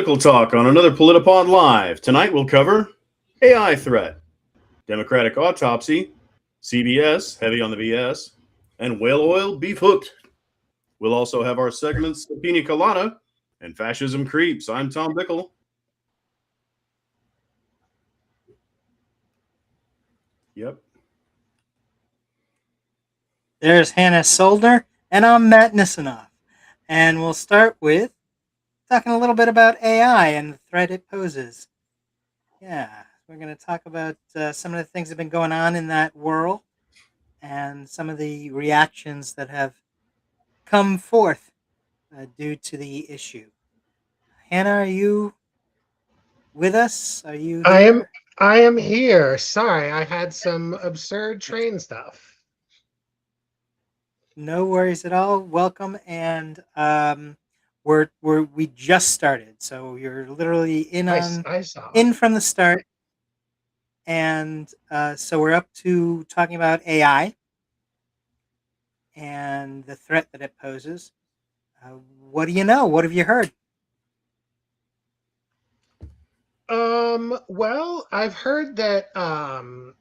Political talk on another PolitiPod Live. Tonight we'll cover AI threat, Democratic autopsy, CBS, heavy on the BS, and whale oil beef hooked. We'll also have our segments Pina Colada and Fascism Creeps. I'm Tom Bickle. Yep. There's Hannah Soldner, and I'm Matt Nisanoff. And we'll start with talking a little bit about AI and the threat it poses. Yeah, we're going to talk about some of the things that have been going on in that world and some of the reactions that have come forth due to the issue. Hannah, are you with us? Are you I am here? I am here. Sorry, I had some absurd train stuff. No worries at all. Welcome, and we just started, so you're literally I saw. in from the start, and so we're up to talking about AI and the threat that it poses. What do you know? What have you heard? Well, I've heard that one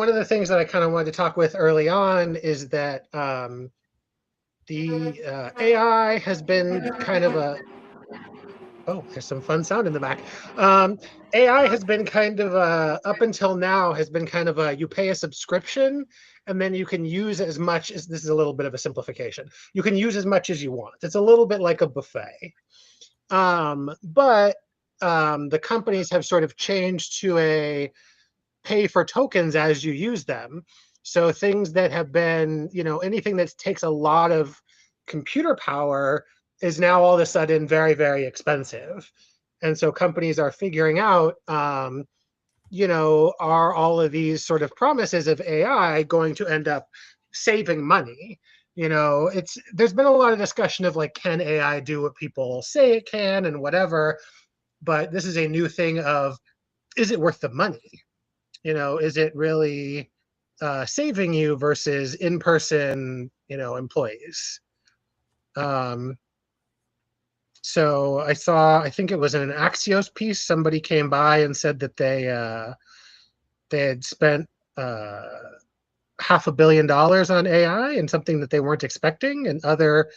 of the things that I kind of wanted to talk with early on is that the AI has been kind of a there's some fun sound in the back. AI has been kind of up until now has been kind of a you pay a subscription and then you can use as much as this is a little bit of a simplification. You can use as much as you want. It's a little bit like a buffet. But the companies have sort of changed to a pay for tokens as you use them. So things that have been, anything that takes a lot of computer power is now all of a sudden very, very expensive. And so companies are figuring out, are all of these sort of promises of AI going to end up saving money? There's been a lot of discussion of like, can AI do what people say it can and whatever, but this is a new thing of, is it worth the money? Is it really saving you versus in-person, employees? So I think it was in an Axios piece, somebody came by and said that they had spent $500 million on AI and something that they weren't expecting, and other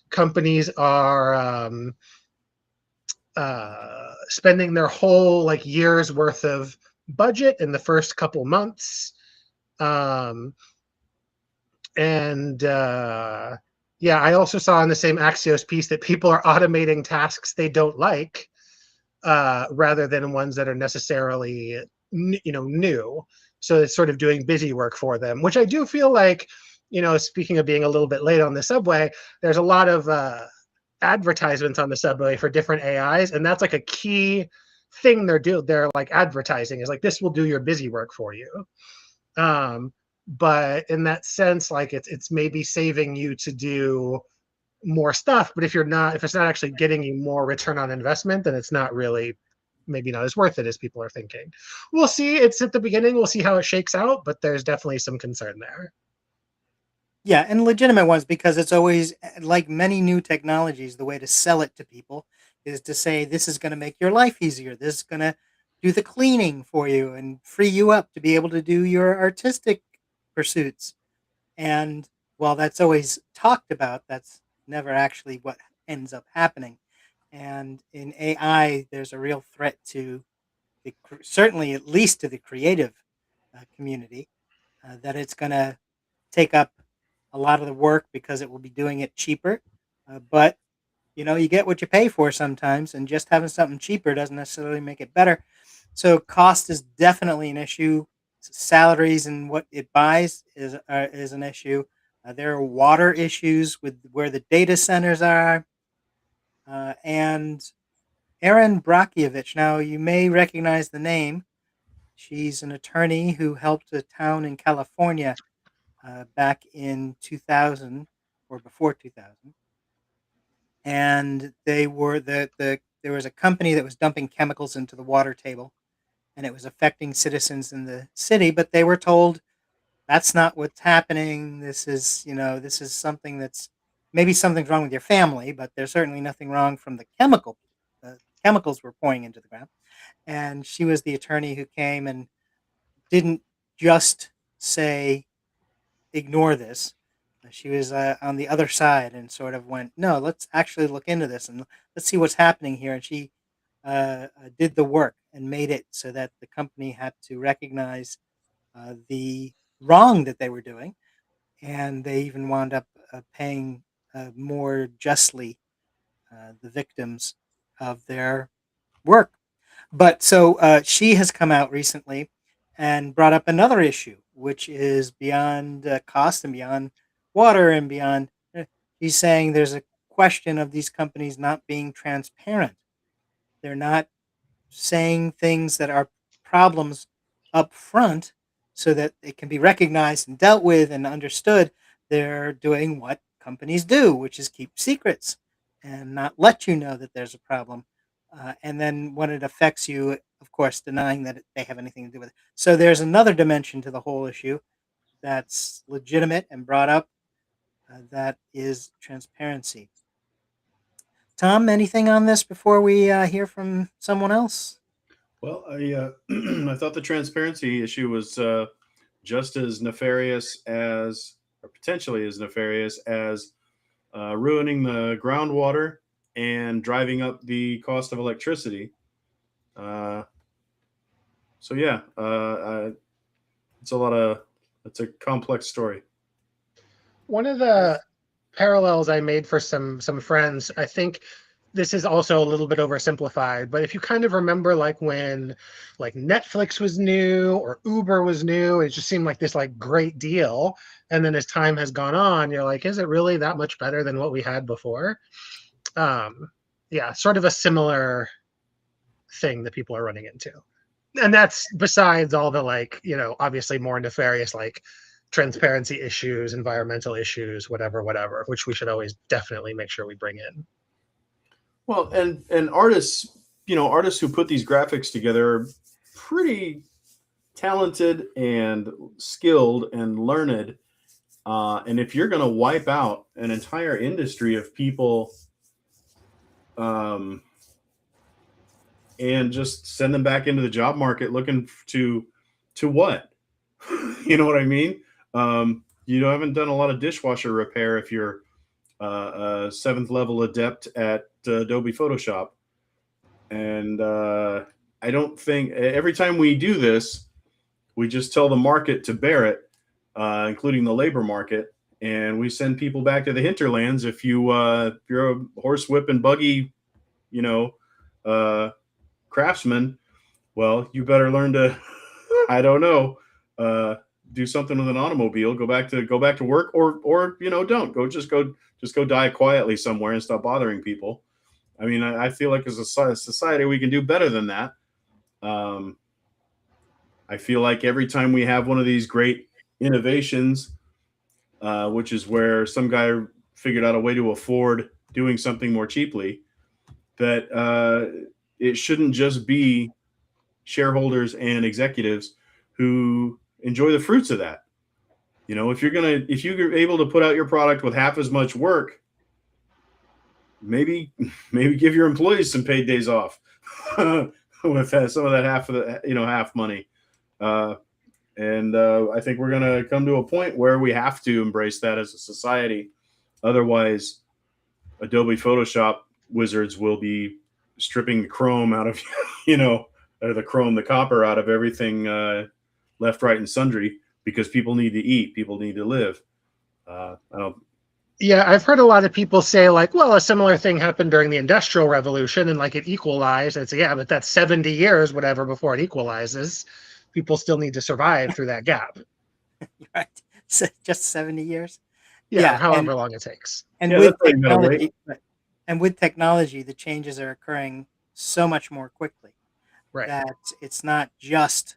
companies are spending their whole like year's worth of budget in the first couple months. I also saw in the same Axios piece that people are automating tasks they don't like rather than ones that are necessarily new. So it's sort of doing busy work for them, which I do feel like, speaking of being a little bit late on the subway, there's a lot of advertisements on the subway for different AIs, and that's like a key thing they're like advertising is like, this will do your busy work for you. But in that sense, like it's maybe saving you to do more stuff, but if it's not actually getting you more return on investment, then it's not really maybe not as worth it as people are thinking. We'll see. It's at the beginning. We'll see how it shakes out, but there's definitely some concern there. Yeah, and legitimate ones, because it's always like many new technologies. The way to sell it to people is to say this is going to make your life easier. This is going to do the cleaning for you and free you up to be able to do your artistic pursuits. And while that's always talked about, that's never actually what ends up happening. And in AI, there's a real threat to certainly at least to the creative community, that it's going to take up a lot of the work because it will be doing it cheaper. But you get what you pay for sometimes, and just having something cheaper doesn't necessarily make it better. So cost is definitely an issue. Salaries and what it buys is an issue. There are water issues with where the data centers are, and Erin Brockievich. Now you may recognize the name. She's an attorney who helped a town in California back in 2000 or before 2000, and they were there was a company that was dumping chemicals into the water table, and it was affecting citizens in the city. But they were told that's not what's happening. This is something that's maybe something's wrong with your family, but there's certainly nothing wrong from the chemical. chemicals were pouring into the ground. And she was the attorney who came and didn't just say, ignore this. She was on the other side and sort of went, no, let's actually look into this and let's see what's happening here. And she did the work and made it so that the company had to recognize the wrong that they were doing. And they even wound up paying more justly the victims of their work. But so she has come out recently and brought up another issue, which is beyond cost and beyond water and beyond. She's saying there's a question of these companies not being transparent. They're not saying things that are problems up front so that it can be recognized and dealt with and understood. They're doing what companies do, which is keep secrets and not let you know that there's a problem. And then when it affects you, of course, denying that they have anything to do with it. So there's another dimension to the whole issue that's legitimate and brought up that is transparency. Tom, anything on this before we hear from someone else? Well, I thought the transparency issue was just as nefarious as, or potentially as nefarious as, ruining the groundwater and driving up the cost of electricity. So yeah, it's a complex story. One of the parallels I made for some friends, I think this is also a little bit oversimplified, but if you kind of remember like when like Netflix was new or Uber was new, it just seemed like this like great deal. And then as time has gone on, you're like, is it really that much better than what we had before? Yeah, sort of a similar thing that people are running into. And that's besides all the like, obviously more nefarious like transparency issues, environmental issues, whatever, which we should always definitely make sure we bring in. Well, and artists, artists who put these graphics together are pretty talented and skilled and learned. And if you're going to wipe out an entire industry of people, and just send them back into the job market looking to what? You know what I mean? You haven't done a lot of dishwasher repair if you're a seventh level adept at Adobe Photoshop. And I don't think every time we do this, we just tell the market to bear it, including the labor market, and we send people back to the hinterlands. If you're a horse whip and buggy, craftsman, well, you better learn to, I don't know, do something with an automobile. Go back to work, or don't go die quietly somewhere and stop bothering people. I mean, I feel like as a society we can do better than that. I feel like every time we have one of these great innovations, which is where some guy figured out a way to afford doing something more cheaply, that it shouldn't just be shareholders and executives who enjoy the fruits of that. If you're able to put out your product with half as much work, maybe give your employees some paid days off with some of that half money. And I think we're going to come to a point where we have to embrace that as a society. Otherwise, Adobe Photoshop wizards will be stripping the chrome out of, the copper out of everything, left, right, and sundry, because people need to eat, people need to live. Yeah, I've heard a lot of people say like, well, a similar thing happened during the Industrial Revolution and like it equalized. It's yeah, but that's 70 years, whatever, before it equalizes. People still need to survive through that gap. Right. So just 70 years. Yeah, however long it takes. And with technology, the changes are occurring so much more quickly. Right. That it's not just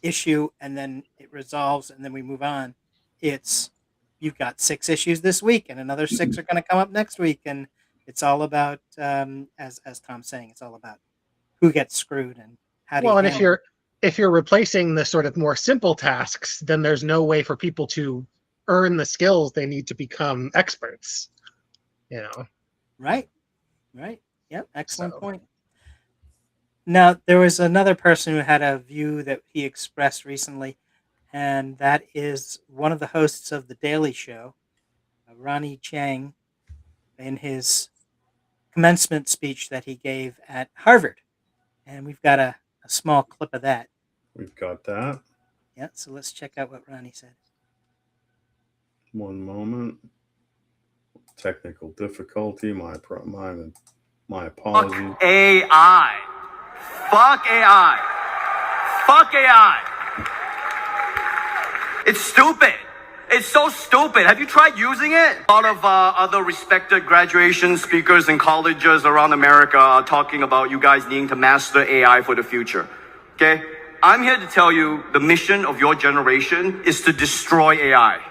issue and then it resolves and then we move on. It's you've got 6 issues this week and another 6 are going to come up next week, and it's all about as Tom's saying, it's all about who gets screwed and how do and if you're replacing the sort of more simple tasks, then there's no way for people to earn the skills they need to become experts. Right. Yep, excellent So, point. Now, there was another person who had a view that he expressed recently, and that is one of the hosts of The Daily Show, Ronnie Chang, in his commencement speech that he gave at Harvard. And we've got a small clip of that. We've got that. Yeah, so let's check out what Ronnie said. One moment. Technical difficulty. My apologies. Fuck AI. Fuck AI. Fuck AI. It's stupid. It's so stupid. Have you tried using it? A lot of other respected graduation speakers in colleges around America are talking about you guys needing to master AI for the future. Okay? I'm here to tell you the mission of your generation is to destroy AI.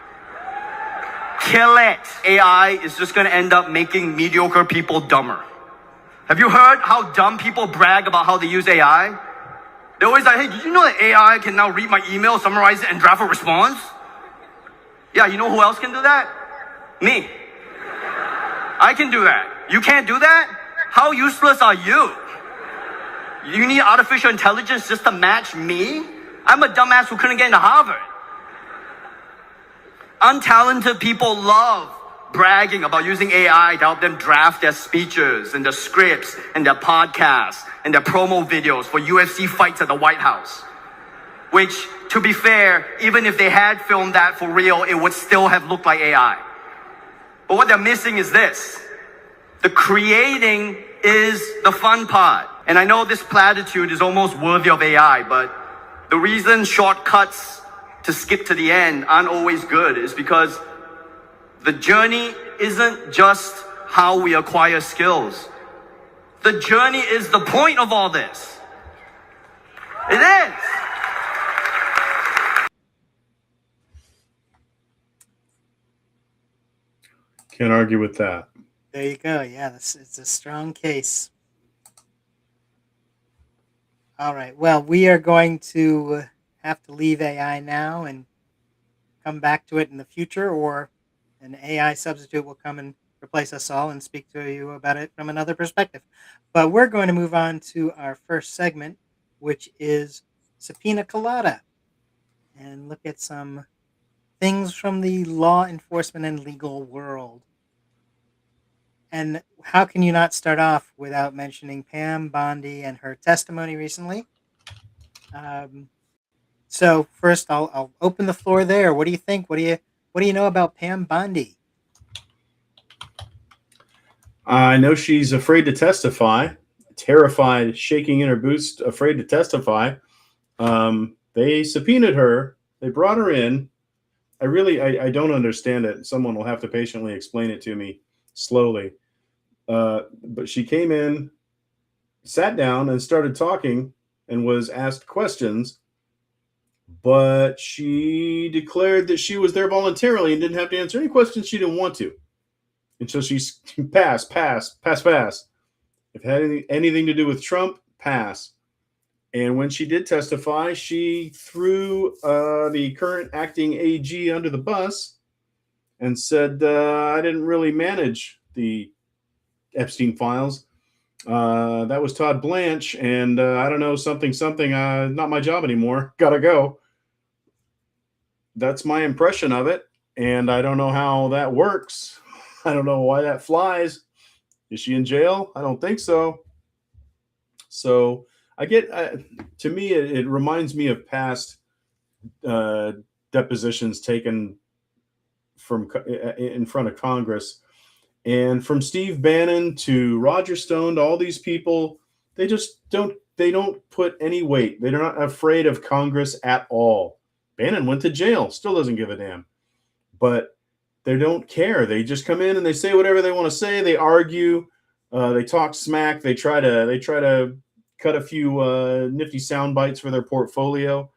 Kill it. AI is just going to end up making mediocre people dumber. Have you heard how dumb people brag about how they use AI? They're always like, hey, did you know that AI can now read my email, summarize it, and draft a response? Yeah, you know who else can do that? Me. I can do that. You can't do that? How useless are you? You need artificial intelligence just to match me? I'm a dumbass who couldn't get into Harvard. Untalented people love bragging about using AI to help them draft their speeches and their scripts and their podcasts and their promo videos for UFC fights at the White House. Which, to be fair, even if they had filmed that for real, it would still have looked like AI. But what they're missing is this. The creating is the fun part. And I know this platitude is almost worthy of AI, but the reason shortcuts to skip to the end aren't always good is because the journey isn't just how we acquire skills. The journey is the point of all this. It is. Can't argue with that. There you go. Yeah, it's a strong case. All right. Well, we are going to have to leave AI now and come back to it in the future, or an AI substitute will come and replace us all and speak to you about it from another perspective. But we're going to move on to our first segment, which is Subpoena Colada, and look at some things from the law enforcement and legal world. And how can you not start off without mentioning Pam Bondi and her testimony recently? So first, I'll open the floor there. What do you think? What do you know about Pam Bondi? I know she's afraid to testify, terrified, shaking in her boots, afraid to testify. They subpoenaed her. They brought her in. I don't understand it. Someone will have to patiently explain it to me slowly. But she came in, sat down, and started talking and was asked questions. But she declared that she was there voluntarily and didn't have to answer any questions she didn't want to. And so she's pass. If it had anything to do with Trump, pass. And when she did testify, she threw the current acting AG under the bus and said, I didn't really manage the Epstein files. That was Todd Blanche, and I don't know, something, not my job anymore. Gotta go. That's my impression of it, and I don't know how that works. I don't know why that flies. Is she in jail? I don't think so. So I get, to me, it reminds me of past depositions taken from in front of Congress, and from Steve Bannon to Roger Stone to all these people, they don't put any weight. They're not afraid of Congress at all. Bannon went to jail, still doesn't give a damn, but they don't care. They just come in and they say whatever they want to say. They argue, they talk smack. They try to cut a few nifty sound bites for their portfolio.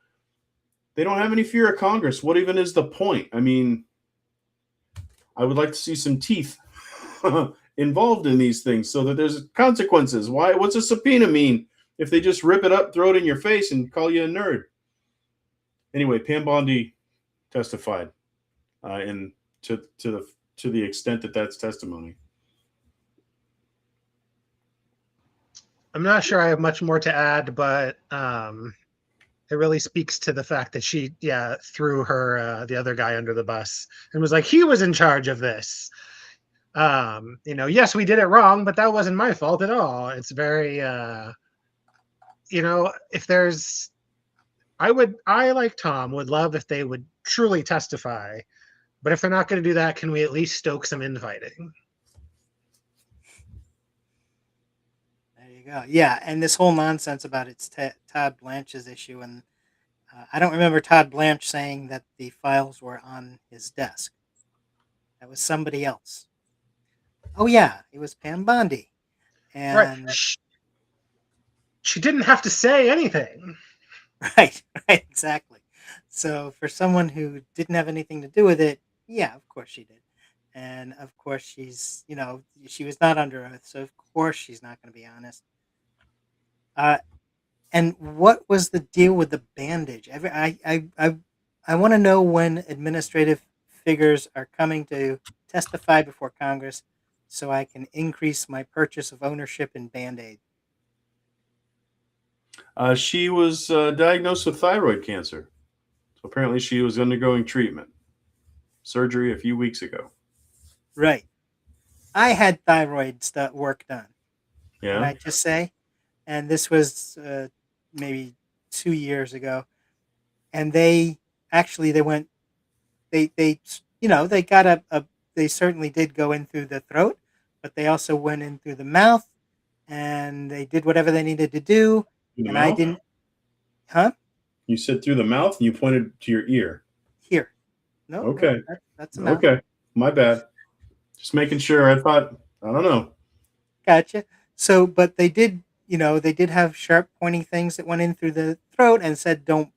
They don't have any fear of Congress. What even is the point? I mean, I would like to see some teeth involved in these things so that there's consequences. What's a subpoena mean if they just rip it up, throw it in your face, and call you a nerd? Anyway, Pam Bondi testified, and to the extent that that's testimony. I'm not sure I have much more to add, but it really speaks to the fact that she, threw her the other guy under the bus and was like, he was in charge of this. Yes, we did it wrong, but that wasn't my fault at all. It's very, if there's, I like Tom would love if they would truly testify, but if they're not going to do that, can we at least stoke some infighting? There you go. Yeah, and this whole nonsense about it's Todd Blanche's issue, and I don't remember Todd Blanche saying that the files were on his desk. That was somebody else. Oh yeah, it was Pam Bondi, Right. and She didn't have to say anything. right, exactly. So for someone who didn't have anything to do with it, yeah, of course she did. And of course she's, she was not under oath, so of course she's not going to be honest. And what was the deal with the bandage? I want to know when administrative figures are coming to testify before Congress, so I can increase my purchase of ownership in Band-Aid. She was diagnosed with thyroid cancer. So apparently she was undergoing treatment, surgery a few weeks ago. Right. I had thyroid work done. Can I Yeah. just say? And this was maybe 2 years ago. And they went, they got they certainly did go in through the throat, but they also went in through the mouth, and they did whatever they needed to do. Through the And I mouth? didn't, huh? You said through the mouth and you pointed to your ear. Here. No, Okay. that's a mouth. Okay. My bad. Just making sure. I thought, I don't know. Gotcha. So, but they did, they did have sharp, pointy things that went in through the throat and said, don't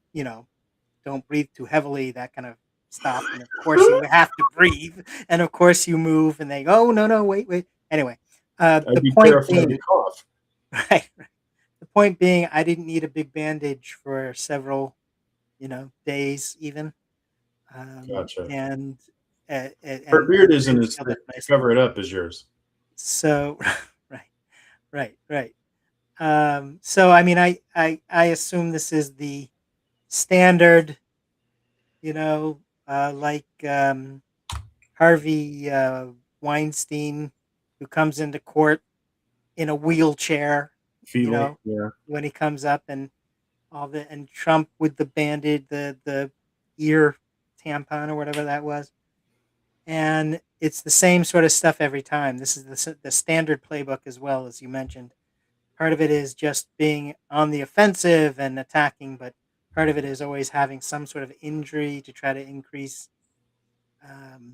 breathe too heavily, that kind of stuff. And of course, you have to breathe. And of course, you move. And they go, oh, no, wait. Anyway, I'd the be point terrified to being, cough. right. The point being, I didn't need a big bandage for several, days even. Gotcha. And Her beard isn't and as sealed thick it to nicely. cover it up as yours. So, right. So I mean, I assume this is the standard, like Harvey Weinstein, who comes into court in a wheelchair, Fetal. Yeah. when he comes up, and and Trump with the bandage, the ear tampon or whatever that was. And it's the same sort of stuff every time. This is the standard playbook as well, as you mentioned. Part of it is just being on the offensive and attacking, but part of it is always having some sort of injury to try to increase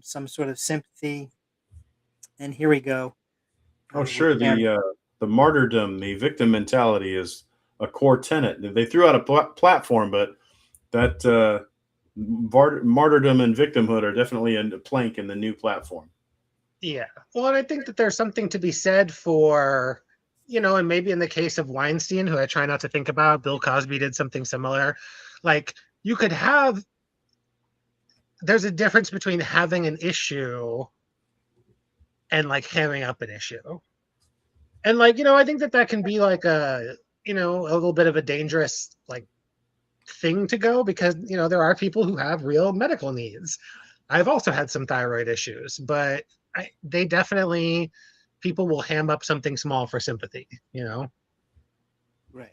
some sort of sympathy. And here we go. Oh, With sure. Pam. The martyrdom, the victim mentality is a core tenet. They threw out a platform, but that martyrdom and victimhood are definitely a plank in the new platform. Yeah. Well, and I think that there's something to be said for, and maybe in the case of Weinstein, who I try not to think about, Bill Cosby did something similar. Like, there's a difference between having an issue and like hamming up an issue. And like, I think that can be like a little bit of a dangerous like thing to go, because there are people who have real medical needs. I've also had some thyroid issues, but they definitely, people will ham up something small for sympathy. Right.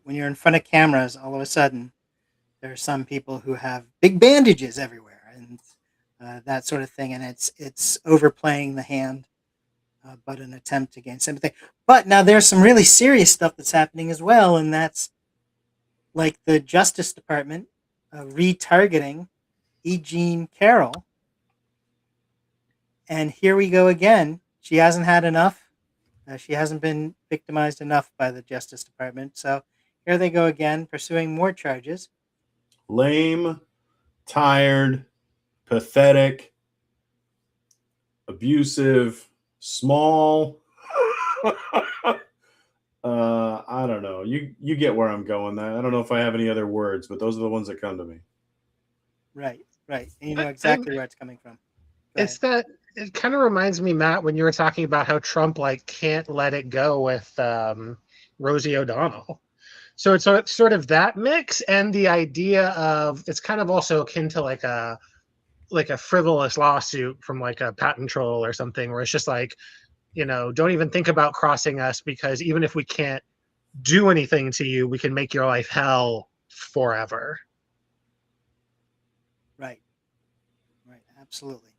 When you're in front of cameras, all of a sudden, there are some people who have big bandages everywhere and that sort of thing, and it's overplaying the hand, but an attempt to gain sympathy. But now there's some really serious stuff that's happening as well, and that's like the Justice Department retargeting E. Jean Carroll. And here we go again. She hasn't had enough. She hasn't been victimized enough by the Justice Department. So here they go again, pursuing more charges. Lame, tired, pathetic, abusive, small. I don't know. You get where I'm going. I don't know if I have any other words, but those are the ones that come to me. Right. And you know exactly where it's coming from. It's that It kind of reminds me, Matt, when you were talking about how Trump like can't let it go with Rosie O'Donnell. So it's sort of that mix, and the idea of it's kind of also akin to like a frivolous lawsuit from like a patent troll or something, where it's just like, don't even think about crossing us, because even if we can't do anything to you, we can make your life hell forever. Right. Right. Absolutely.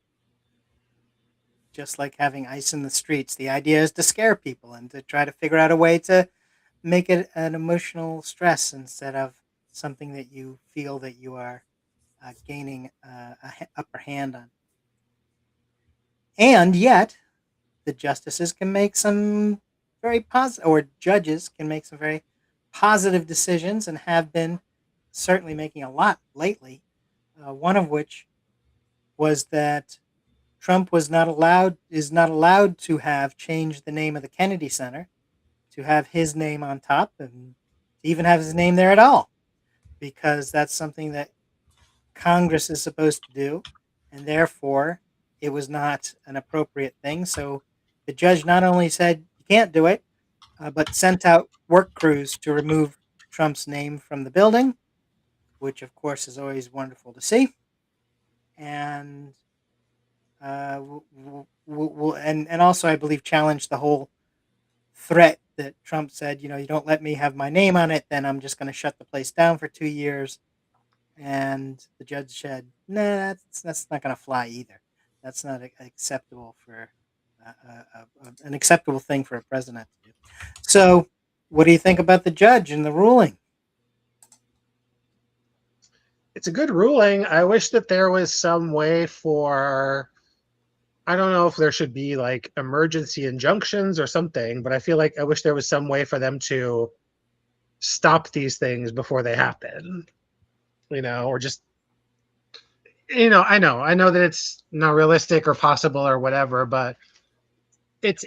Just like having ice in the streets, the idea is to scare people and to try to figure out a way to make it an emotional stress instead of something that you feel that you are gaining upper hand on. And yet, the justices can make some very positive, or judges can make some very positive decisions and have been certainly making a lot lately. One of which was that Trump is not allowed to have changed the name of the Kennedy Center to have his name on top and to even have his name there at all, because that's something that Congress is supposed to do, and therefore it was not an appropriate thing. So the judge not only said you can't do it, but sent out work crews to remove Trump's name from the building, which of course is always wonderful to see. And and also I believe challenged the whole threat that Trump said, you don't let me have my name on it, then I'm just going to shut the place down for 2 years. And the judge said, "Nah, that's not going to fly either. That's not acceptable for an acceptable thing for a president to do." So, what do you think about the judge and the ruling? It's a good ruling. I wish that there was some way for, I don't know if there should be like emergency injunctions or something, but I feel like I wish there was some way for them to stop these things before they happen, or just, I know that it's not realistic or possible or whatever, but it's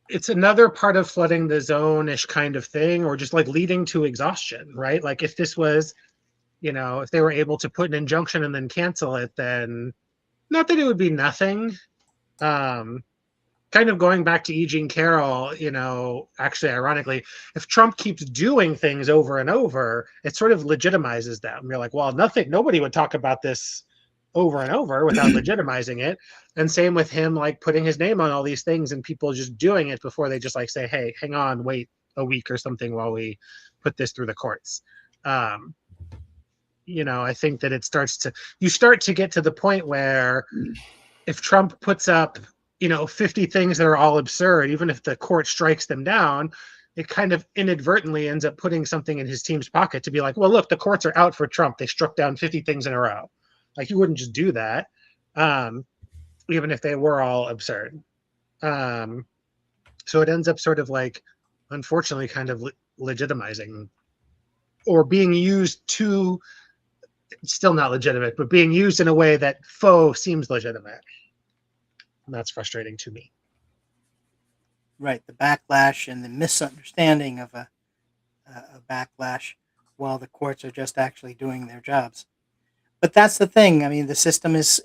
it's another part of flooding the zone-ish kind of thing, or just like leading to exhaustion, right? Like if this was, if they were able to put an injunction and then cancel it, then not that it would be nothing. Um, Kind of going back to E. Jean Carroll, actually, ironically, if Trump keeps doing things over and over, it sort of legitimizes them. You're like, well, nobody would talk about this over and over without legitimizing it. And same with him, like putting his name on all these things and people just doing it before they just like say, hey, hang on, wait a week or something while we put this through the courts. Um, I think that you start to get to the point where if Trump puts up, 50 things that are all absurd, even if the court strikes them down, it kind of inadvertently ends up putting something in his team's pocket to be like, well, look, the courts are out for Trump. They struck down 50 things in a row. Like, you wouldn't just do that, even if they were all absurd. So it ends up sort of like, unfortunately, kind of legitimizing or being used to, still not legitimate, but being used in a way that faux seems legitimate. And that's frustrating to me. Right, the backlash and the misunderstanding of a backlash, while the courts are just actually doing their jobs. But that's the thing. I mean, the system is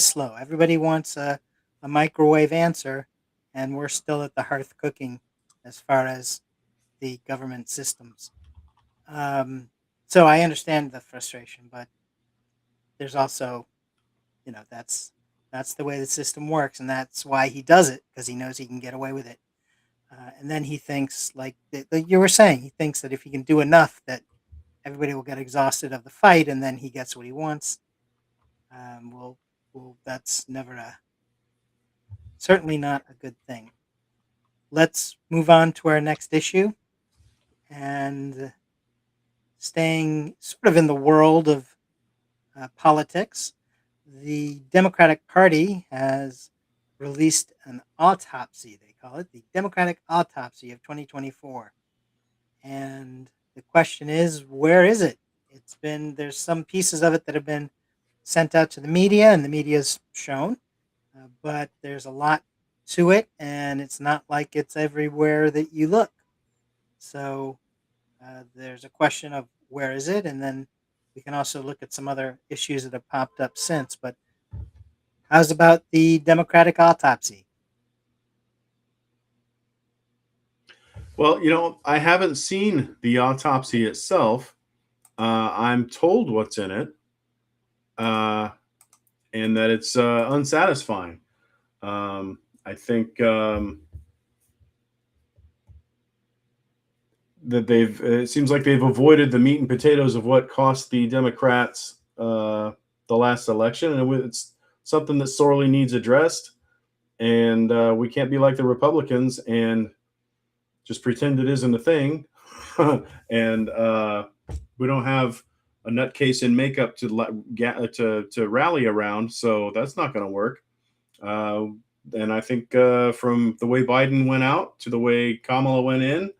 slow. Everybody wants a microwave answer, and we're still at the hearth cooking as far as the government systems. Um, so I understand the frustration, but there's also, that's the way the system works, and that's why he does it, because he knows he can get away with it. And then he thinks, like you were saying, he thinks that if he can do enough, that everybody will get exhausted of the fight, and then he gets what he wants. Well, that's certainly not a good thing. Let's move on to our next issue, and staying sort of in the world of politics, the Democratic Party has released an autopsy. They call it the Democratic Autopsy of 2024. And the question is, where is it? There's some pieces of it that have been sent out to the media, and the media's shown, but there's a lot to it, and it's not like it's everywhere that you look. So there's a question of where is it, and then we can also look at some other issues that have popped up since. But How's about the Democratic autopsy? Well, I haven't seen the autopsy itself. I'm told what's in it, uh, and that it's unsatisfying. I think that it seems like they've avoided the meat and potatoes of what cost the Democrats the last election, and it's something that sorely needs addressed. And we can't be like the Republicans and just pretend it isn't a thing. And we don't have a nutcase in makeup to rally around, so that's not going to work. And I think from the way Biden went out to the way Kamala went in,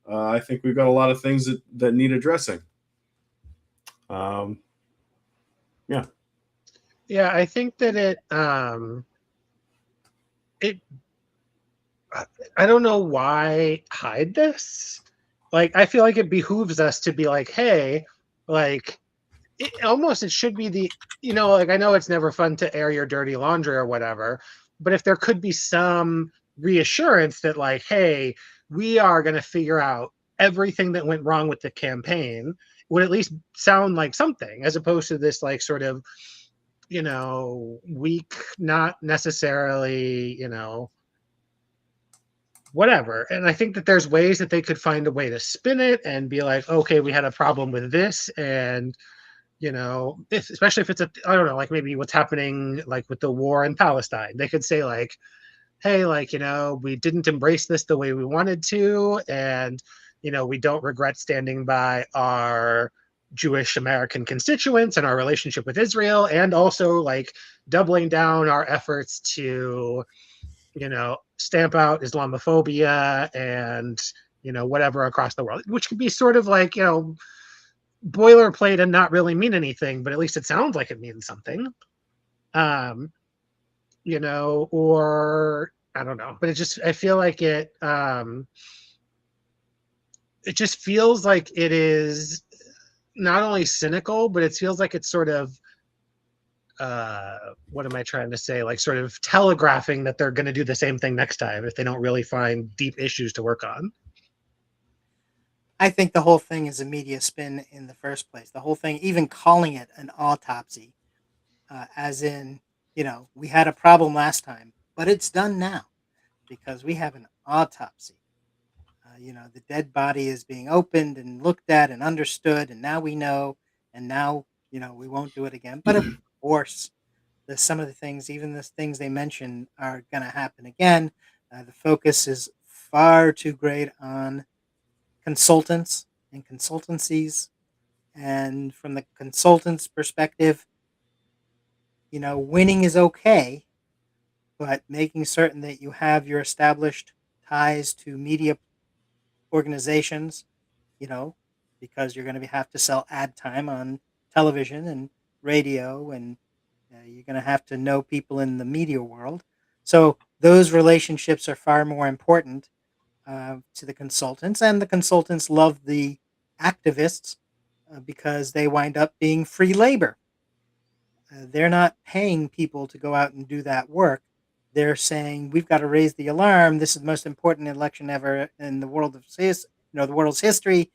I think we've got a lot of things that need addressing. Yeah. Yeah, I think that it I don't know why hide this. Like, I feel like it behooves us to be like, hey, like, it should be like, I know it's never fun to air your dirty laundry or whatever, but if there could be some reassurance that, like, hey, we are going to figure out everything that went wrong with the campaign, would at least sound like something, as opposed to this, like, sort of, weak, not necessarily, whatever. And I think that there's ways that they could find a way to spin it and be like, okay, we had a problem with this, and especially if it's I don't know, like maybe what's happening like with the war in Palestine, they could say like, hey, like, we didn't embrace this the way we wanted to, and we don't regret standing by our Jewish American constituents and our relationship with Israel, and also like doubling down our efforts to stamp out Islamophobia and whatever across the world, which could be sort of like boilerplate and not really mean anything, but at least it sounds like it means something. Or I don't know, but I feel like it just feels like it is not only cynical, but it feels like it's sort of what am I trying to say? Like sort of telegraphing that they're going to do the same thing next time if they don't really find deep issues to work on. I think the whole thing is a media spin in the first place. The whole thing, even calling it an autopsy, as in, we had a problem last time, but it's done now because we have an autopsy. The dead body is being opened and looked at and understood, and now we know, and now, we won't do it again. But of course, some of the things, even the things they mention, are going to happen again. The focus is far too great on consultants and consultancies. And from the consultant's perspective, winning is okay, but making certain that you have your established ties to media organizations, you know, because you're going to have to sell ad time on television and radio, and you're going to have to know people in the media world. So those relationships are far more important to the consultants, and the consultants love the activists because they wind up being free labor. They're not paying people to go out and do that work. They're saying we've got to raise the alarm. This is the most important election ever in the world of the world's history.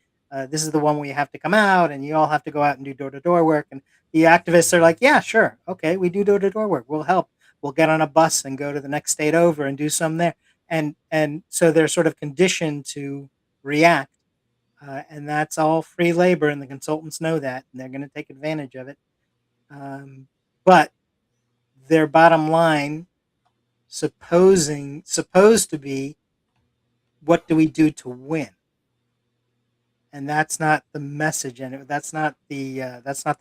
This is the one where you have to come out, and you all have to go out and do door to door work. And the activists are like, yeah, sure, okay, we do door to door work. We'll help. We'll get on a bus and go to the next state over and do some there. And so they're sort of conditioned to react, and that's all free labor, and the consultants know that, and they're going to take advantage of it. But their bottom line supposed to be, what do we do to win? And that's not the message, and that's not the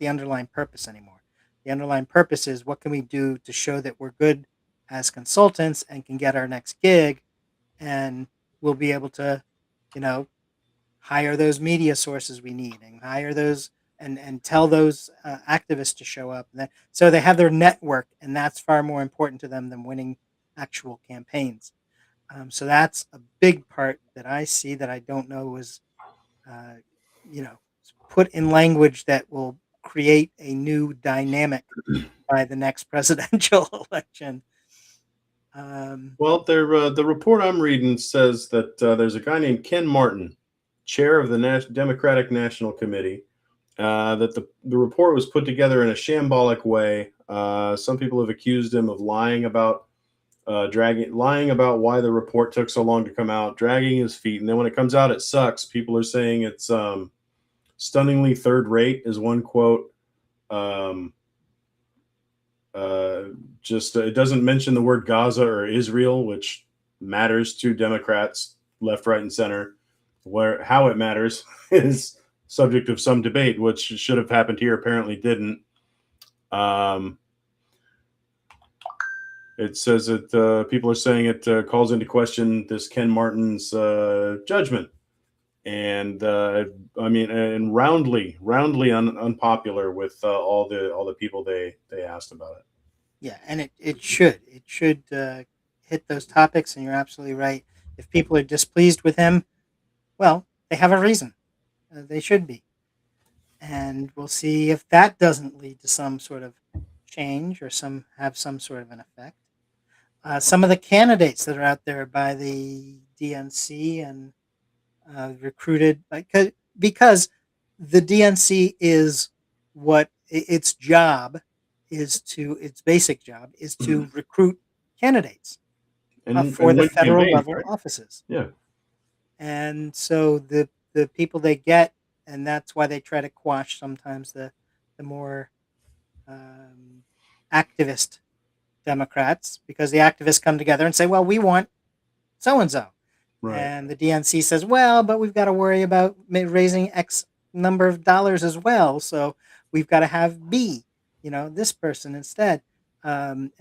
underlying purpose anymore. The underlying purpose is, what can we do to show that we're good as consultants and can get our next gig, and we'll be able to, you know, hire those media sources we need, and hire those, and tell those activists to show up. So they have their network, and that's far more important to them than winning actual campaigns. So that's a big part that I see that I don't know was, uh, you know, put in language that will create a new dynamic by the next presidential election. Well, the report I'm reading says that there's a guy named Ken Martin, chair of the Democratic National Committee, that the report was put together in a shambolic way. Some people have accused him of lying about why the report took so long to come out, dragging his feet, and then when it comes out, it sucks. People are saying it's stunningly third rate, is one quote. It doesn't mention the word Gaza or Israel, which matters to Democrats left, right, and center. How it matters is subject of some debate, which should have happened here, apparently didn't. It says that people are saying it calls into question this Ken Martin's judgment, and and roundly unpopular with all the people they asked about it. Yeah, and it should hit those topics, and you're absolutely right. If people are displeased with him, well, they have a reason. They should be, and we'll see if that doesn't lead to some sort of change or have some sort of an effect. Some of the candidates that are out there by the DNC and recruited because the DNC is what its basic job is to recruit candidates for the federal level right? offices. Yeah. And so the people they get, and that's why they try to quash sometimes the more activist Democrats, because the activists come together and say, well, we want so-and-so. Right. And the DNC says, well, but we've got to worry about raising X number of dollars as well. So we've got to have B, this person instead. And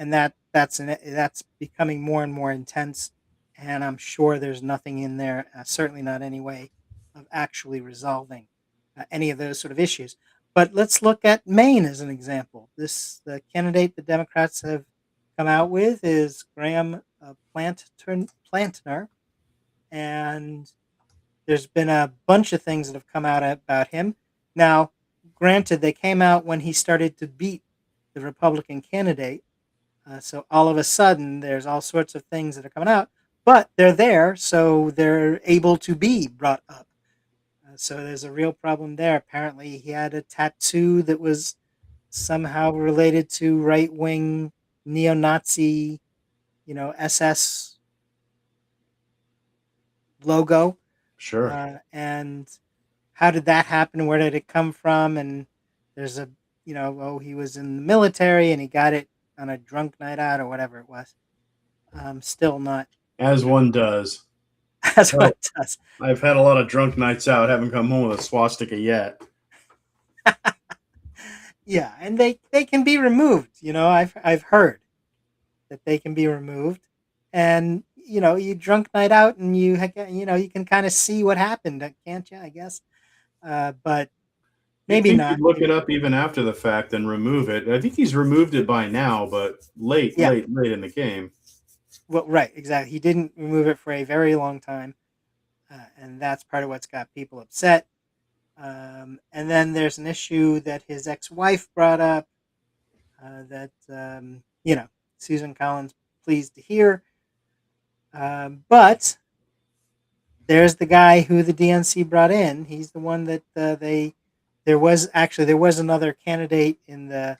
that's becoming more and more intense. And I'm sure there's nothing in there, certainly not any way of actually resolving any of those sort of issues. But let's look at Maine as an example. The candidate the Democrats have come out with is Graham Plantner. And there's been a bunch of things that have come out about him. Now, granted, they came out when he started to beat the Republican candidate. So all of a sudden, there's all sorts of things that are coming out. But they're there, so they're able to be brought up. So there's a real problem there. Apparently, he had a tattoo that was somehow related to right-wing neo-Nazi, SS logo. Sure. And how did that happen? Where did it come from? And there's he was in the military and he got it on a drunk night out or whatever it was. Still not. As one does. That's what it does. I've had a lot of drunk nights out. Haven't come home with a swastika yet. Yeah, and they can be removed. I've heard that they can be removed, and you drunk night out, and you can kind of see what happened, can't you? I guess, but maybe you not. Could look it up even after the fact and remove it. I think he's removed it by now, but late in the game. Well, right, exactly. He didn't remove it for a very long time, and that's part of what's got people upset. And then there's an issue that his ex-wife brought up that Susan Collins pleased to hear. But there's the guy who the DNC brought in. He's the one that there was another candidate in the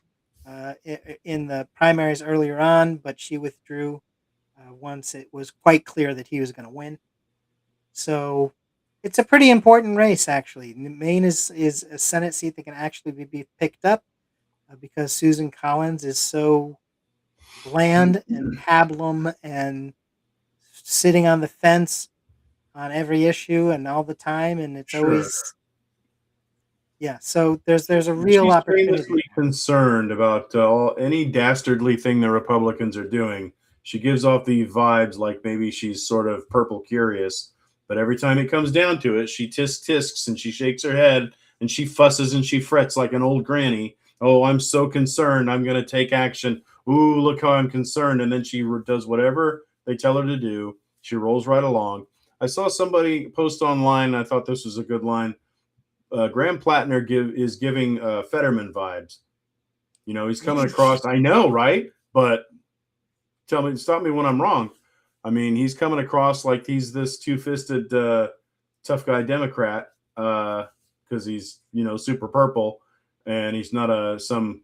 primaries earlier on, but she withdrew once it was quite clear that he was going to win. So it's a pretty important race, actually. Maine is a Senate seat that can actually be picked up because Susan Collins is so bland and pablum and sitting on the fence on every issue and all the time, and it's always so there's a real opportunity. She's famously concerned about any dastardly thing the Republicans are doing. She gives off the vibes like maybe she's sort of purple curious, but every time it comes down to it, she tisks and she shakes her head and she fusses and she frets like an old granny. Oh, I'm so concerned. I'm going to take action. Ooh, look how I'm concerned. And then she does whatever they tell her to do. She rolls right along. I saw somebody post online. I thought this was a good line. Graham Plattner is giving Fetterman vibes. He's coming across. I know, right? But stop me when I'm wrong. I mean, he's coming across like he's this two-fisted tough guy Democrat because he's super purple, and he's not some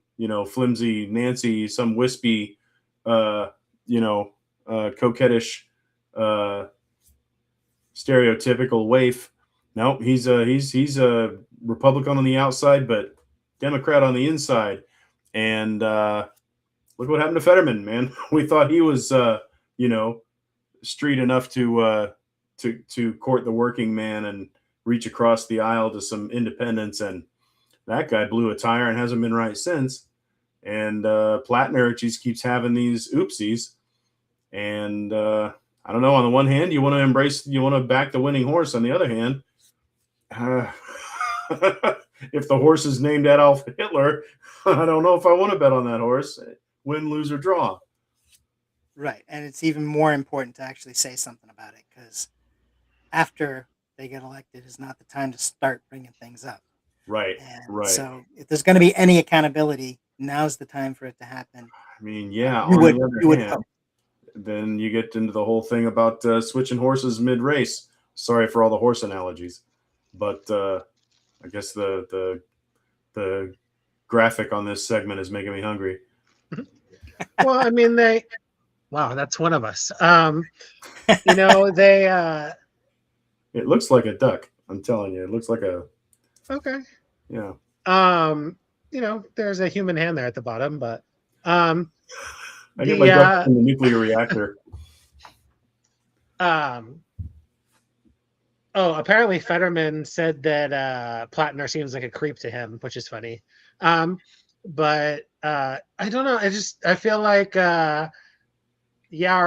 flimsy Nancy, some wispy coquettish stereotypical waif. No, he's a Republican on the outside, but Democrat on the inside. And look what happened to Fetterman, man. We thought he was street enough to court the working man and reach across the aisle to some independents, and that guy blew a tire and hasn't been right since. And Plattner just keeps having these oopsies. And I don't know. On the one hand, you want to back the winning horse. On the other hand, if the horse is named Adolf Hitler, I don't know if I want to bet on that horse, win, lose, or draw. Right. And it's even more important to actually say something about it, because after they get elected is not the time to start bringing things up. Right. And right. So if there's going to be any accountability, now's the time for it to happen. I mean, yeah. You would hope. Then you get into the whole thing about switching horses mid-race. Sorry for all the horse analogies, but I guess the graphic on this segment is making me hungry. Well, I mean, wow, that's one of us. It looks like a duck. I'm telling you, it looks like a. Okay. Yeah. There's a human hand there at the bottom, but I get my duck from the nuclear reactor. Apparently Fetterman said that Plattner seems like a creep to him, which is funny. But I don't know. I feel like our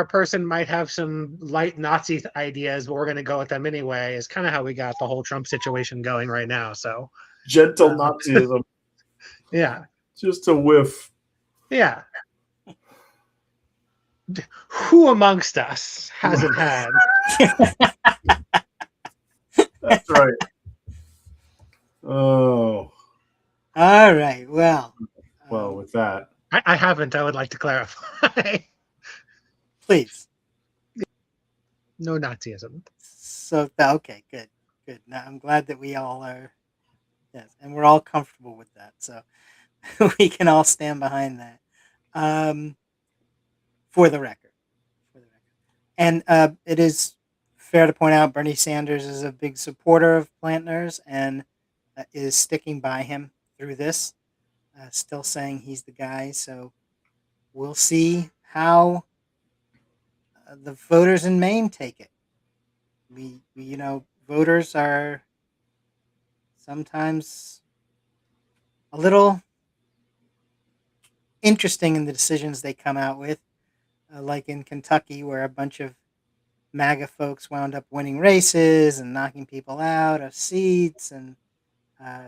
person might have some light Nazi ideas, but we're going to go with them anyway. Is kind of how we got the whole Trump situation going right now. So gentle Nazism. Yeah. Just a whiff. Yeah. Who amongst us hasn't had? That's right. Oh. All right. Well, with that. I haven't. I would like to clarify. Please. No Nazism. So, okay, good. Now, I'm glad that we all are, yes, and we're all comfortable with that. So we can all stand behind that. For the record. And it is fair to point out Bernie Sanders is a big supporter of Plattner's and is sticking by him through this, still saying he's the guy. So we'll see how the voters in Maine take it. We voters are sometimes a little interesting in the decisions they come out with. Like in Kentucky, where a bunch of MAGA folks wound up winning races and knocking people out of seats, and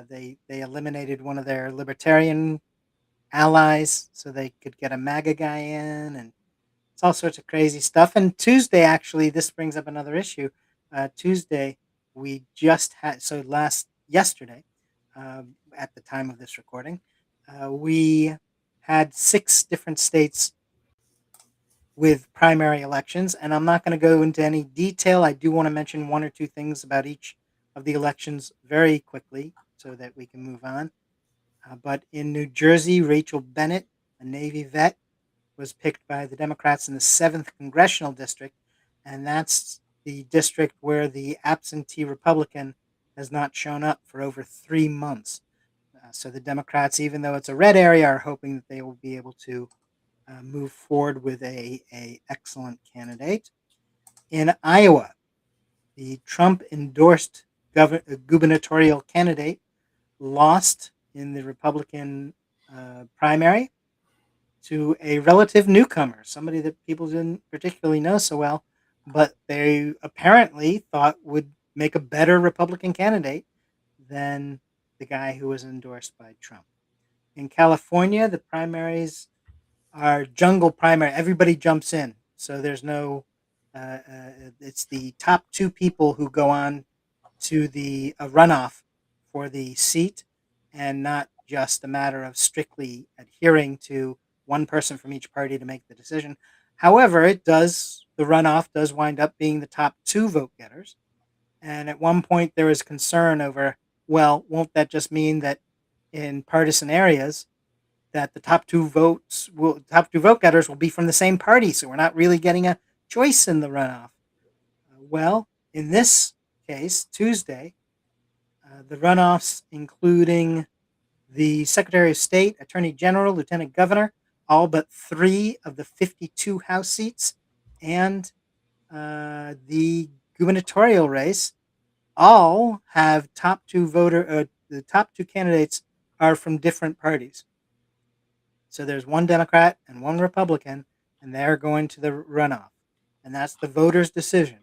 they eliminated one of their libertarian allies so they could get a MAGA guy in, and it's all sorts of crazy stuff. And Tuesday, actually, this brings up another issue. Tuesday, we just had, yesterday, at the time of this recording, we had 6 different states with primary elections, and I'm not going to go into any detail. I do want to mention 1 or 2 things about each of the elections very quickly so that we can move on. But in New Jersey, Rachel Bennett, a Navy vet, was picked by the Democrats in the 7th Congressional District, and that's the district where the absentee Republican has not shown up for over 3 months. So the Democrats, even though it's a red area, are hoping that they will be able to move forward with a excellent candidate. In Iowa, the Trump-endorsed gubernatorial candidate lost in the Republican primary to a relative newcomer, somebody that people didn't particularly know so well, but they apparently thought would make a better Republican candidate than the guy who was endorsed by Trump. In California, the primaries are jungle primary. Everybody jumps in. So there's no, it's the top 2 people who go on to the runoff for the seat and not just a matter of strictly adhering to one person from each party to make the decision. However, the runoff does wind up being the top two vote getters. And at one point, there was concern over, well, won't that just mean that in partisan areas, that the top two vote getters will be from the same party, so we're not really getting a choice in the runoff. Well, in this case, Tuesday, the runoffs, including the Secretary of State, Attorney General, Lieutenant Governor, all but 3 of the 52 House seats, and the gubernatorial race, all have the top two candidates are from different parties. So there's one Democrat and one Republican, and they're going to the runoff. And that's the voters' decision.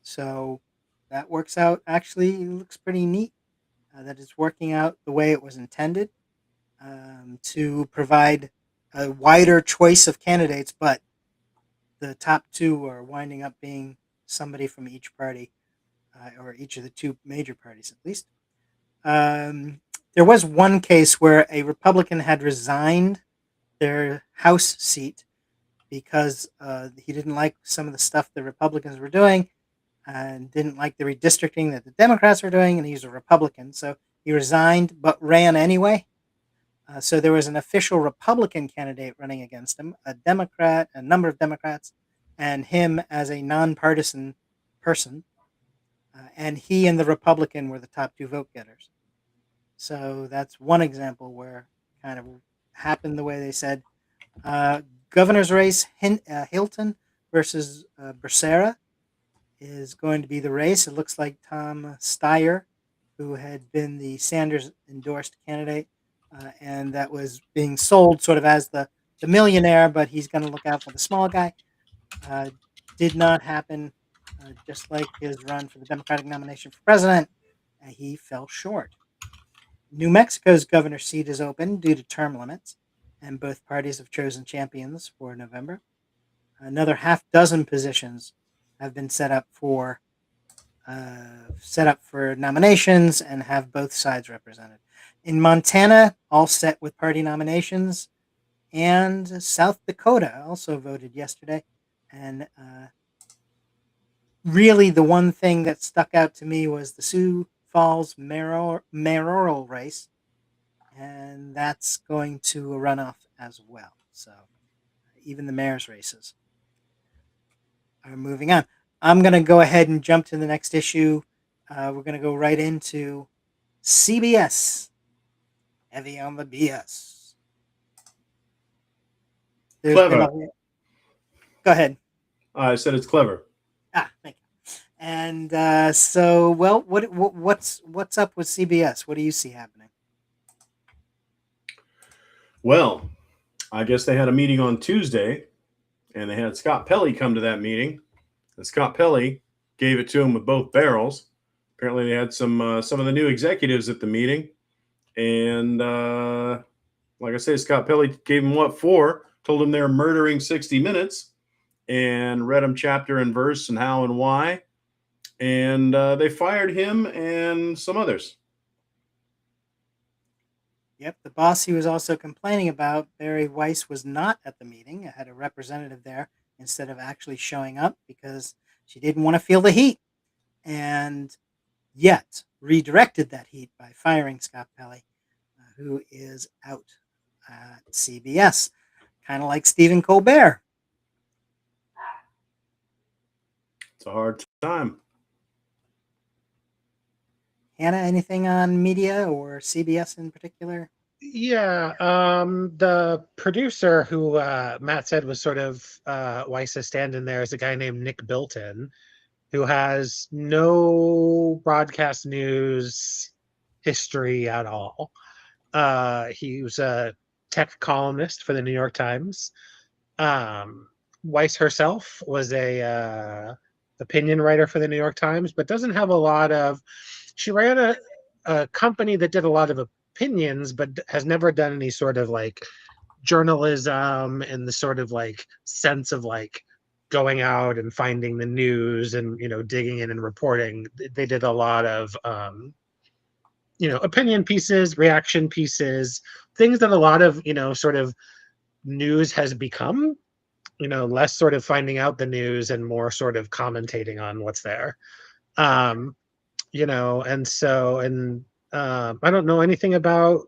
So that works out, actually, it looks pretty neat that it's working out the way it was intended, to provide a wider choice of candidates, but the top two are winding up being somebody from each party, or each of the two major parties at least. There was one case where a Republican had resigned their House seat because he didn't like some of the stuff the Republicans were doing and didn't like the redistricting that the Democrats were doing, and he's a Republican. So he resigned but ran anyway. So there was an official Republican candidate running against him, a Democrat, a number of Democrats, and him as a nonpartisan person. And he and the Republican were the top two vote getters. So that's one example where it kind of happened the way they said. Governor's race, Hilton versus Becerra, is going to be the race. It looks like Tom Steyer, who had been the Sanders endorsed candidate, and that was being sold sort of as the millionaire, but he's going to look out for the small guy, did not happen. Just like his run for the Democratic nomination for president, he fell short. New Mexico's governor seat is open due to term limits, and both parties have chosen champions for November. Another half dozen positions have been set up for nominations and have both sides represented. In Montana, all set with party nominations, and South Dakota also voted yesterday. And really, the one thing that stuck out to me was the Sioux Falls mayoral race, and that's going to a runoff as well. So even the mayor's races are moving on. I'm going to go ahead and jump to the next issue. We're going to go right into CBS. Heavy on the BS. Clever. Go ahead. I said it's clever. Thank you. And so, well, what's up with CBS? What do you see happening? Well, I guess they had a meeting on Tuesday, and they had Scott Pelley come to that meeting. And Scott Pelley gave it to him with both barrels. Apparently, they had some of the new executives at the meeting, and like I say, Scott Pelley gave him what for? Told him they're murdering 60 Minutes, and read him chapter and verse and how and why. And they fired him and some others. Yep, the boss he was also complaining about, Barry Weiss, was not at the meeting. I had a representative there instead of actually showing up because she didn't want to feel the heat, and yet redirected that heat by firing Scott Pelley, who is out at CBS, kind of like Stephen Colbert. It's a hard time. Hannah, anything on media or CBS in particular? Yeah, the producer who Matt said was sort of Weiss's stand-in there is a guy named Nick Bilton, who has no broadcast news history at all. He was a tech columnist for the New York Times. Weiss herself was a opinion writer for the New York Times, but doesn't have a lot of. She ran a company that did a lot of opinions, but has never done any sort of like journalism in the sort of like sense of like going out and finding the news and, you know, digging in and reporting. They did a lot of opinion pieces, reaction pieces, things that a lot of, sort of news has become, less sort of finding out the news and more sort of commentating on what's there. And so, I don't know anything about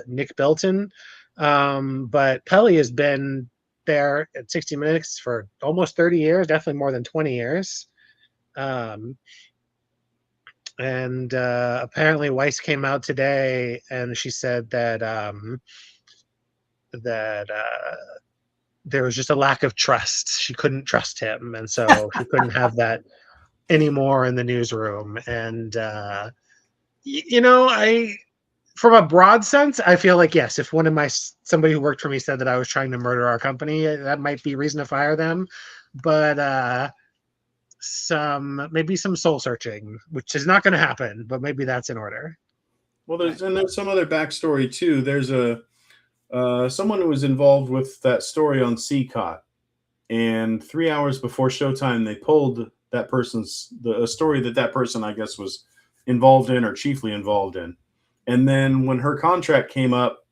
Nick Belton, but Pelly has been there at 60 Minutes for almost 30 years, definitely more than 20 years. And apparently Weiss came out today and she said that there was just a lack of trust. She couldn't trust him, and so she couldn't have that anymore in the newsroom. And I, from a broad sense, I feel like, yes, if somebody who worked for me said that I was trying to murder our company, that might be reason to fire them. But maybe some soul searching, which is not going to happen, but maybe that's in order. Well, there's some other backstory too. There's someone who was involved with that story on CCOT, and 3 hours before showtime, they pulled that person's a story that person, I guess, was involved in or chiefly involved in. And then when her contract came up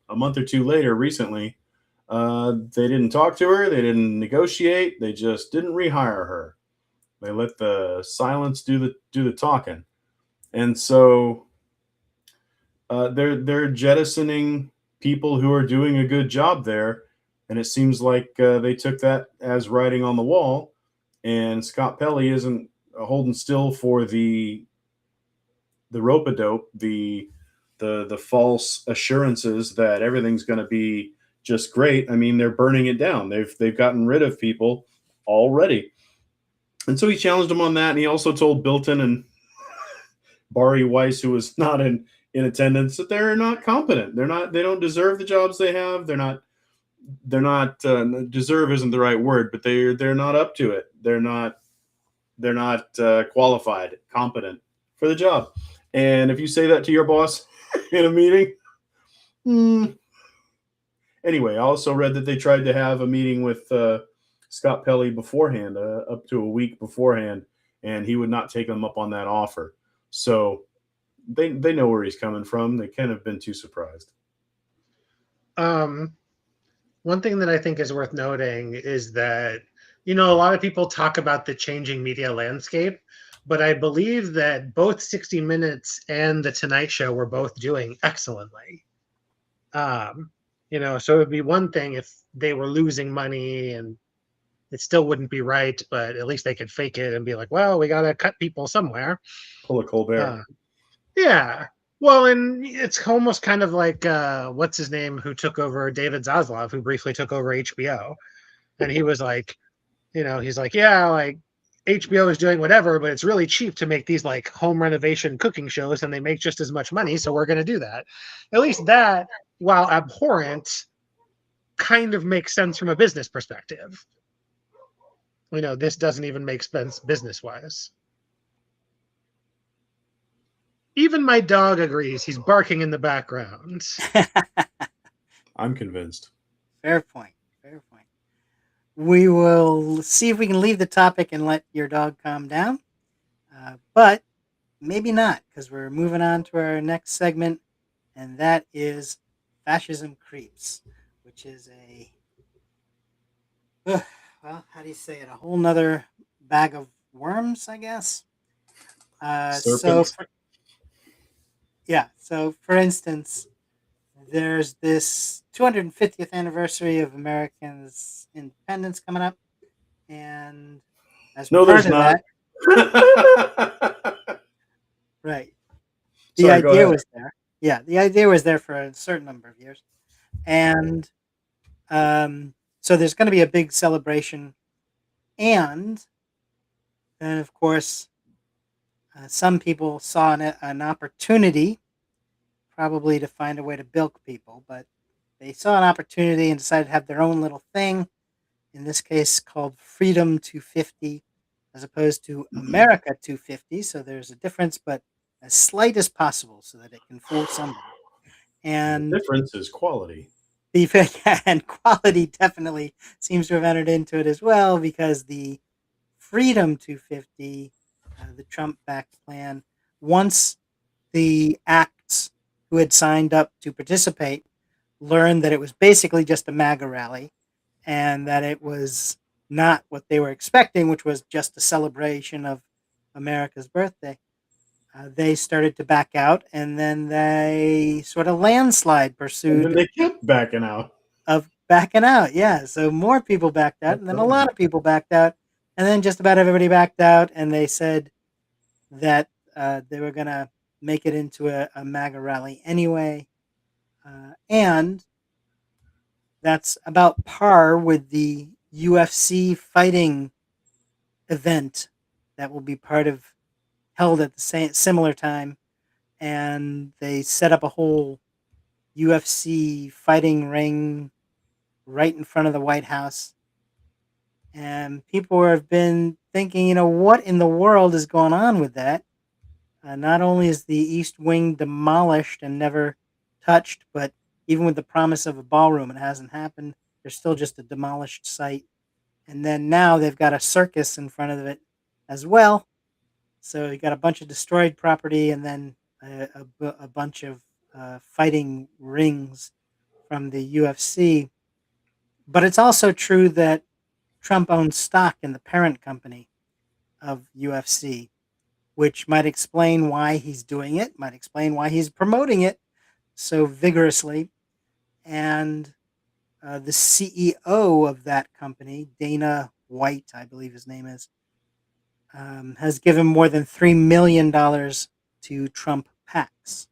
a month or two later, recently, they didn't talk to her. They didn't negotiate. They just didn't rehire her. They let the silence do the talking. And so they're jettisoning people who are doing a good job there. And it seems like they took that as writing on the wall. And Scott Pelley isn't holding still for the rope-a-dope, the false assurances that everything's going to be just great. I mean, they're burning it down. They've gotten rid of people already. And so he challenged him on that. And he also told Bilton and Barry Weiss, who was not in attendance, that they're not competent. They don't deserve the jobs they have. They're not deserve isn't the right word, but they're not up to it. They're not qualified, competent for the job. And if you say that to your boss in a meeting, Anyway, I also read that they tried to have a meeting with Scott Pelley beforehand, up to a week beforehand, and he would not take them up on that offer. So they know where he's coming from. They can't have been too surprised. One thing that I think is worth noting is that, a lot of people talk about the changing media landscape, but I believe that both 60 Minutes and The Tonight Show were both doing excellently. So it would be one thing if they were losing money and it still wouldn't be right, but at least they could fake it and be like, well, we got to cut people somewhere. Pull a Colbert. Yeah. Well, and it's almost kind of like, what's his name, who took over David Zaslav, who briefly took over HBO. And he was like, he's like, yeah, like HBO is doing whatever, but it's really cheap to make these like home renovation cooking shows and they make just as much money. So we're going to do that. At least that, while abhorrent, kind of makes sense from a business perspective. This doesn't even make sense business-wise. Even my dog agrees. He's barking in the background. I'm convinced. Fair point. We will see if we can leave the topic and let your dog calm down. But maybe not, because we're moving on to our next segment, and that is Fascism Creeps, which is well, how do you say it? A whole nother bag of worms, I guess. So for instance, there's this 250th anniversary of Americans' independence coming up, and as part of that, right? The idea was there. Yeah, the idea was there for a certain number of years, and so there's going to be a big celebration, and then of course, some people saw an opportunity, probably to find a way to bilk people, but they saw an opportunity and decided to have their own little thing, in this case called Freedom 250, as opposed to America 250. So there's a difference, but as slight as possible so that it can fool somebody. And the difference is quality. And quality definitely seems to have entered into it as well, because the Freedom 250, the Trump-backed plan, once the acts who had signed up to participate learned that it was basically just a MAGA rally and that it was not what they were expecting, which was just a celebration of America's birthday. They started to back out, and then they sort of landslide And then pursued they kept backing out. of backing out. Yeah, so more people backed out, and then a lot of people backed out, and then just about everybody backed out, and they said that they were going to make it into a MAGA rally anyway. And that's about par with the UFC fighting event that will be held at the same similar time, and they set up a whole UFC fighting ring right in front of the White House. And people have been thinking, what in the world is going on with that? Not only is the East Wing demolished and never touched, but even with the promise of a ballroom, it hasn't happened. There's still just a demolished site. And then now they've got a circus in front of it as well. So you got a bunch of destroyed property and then a bunch of fighting rings from the UFC. But it's also true that Trump owns stock in the parent company of UFC, which might explain why he's doing it, might explain why he's promoting it so vigorously. And the CEO of that company, Dana White, I believe his name is, has given more than $3 million to Trump PACs.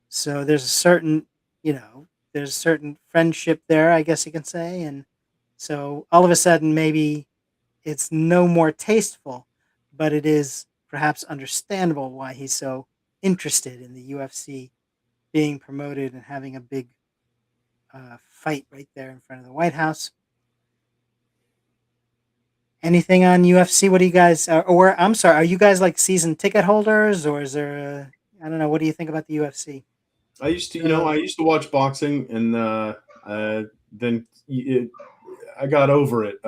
So there's a certain, there's a certain friendship there, I guess you can say. And so all of a sudden, maybe it's no more tasteful, but it is perhaps understandable why he's so interested in the UFC being promoted and having a big fight right there in front of the White House. Anything on UFC? What do you guys, or I'm sorry, are you guys like season ticket holders, or is there, I don't know, what do you think about the UFC? I used to, I used to watch boxing, and then I got over it.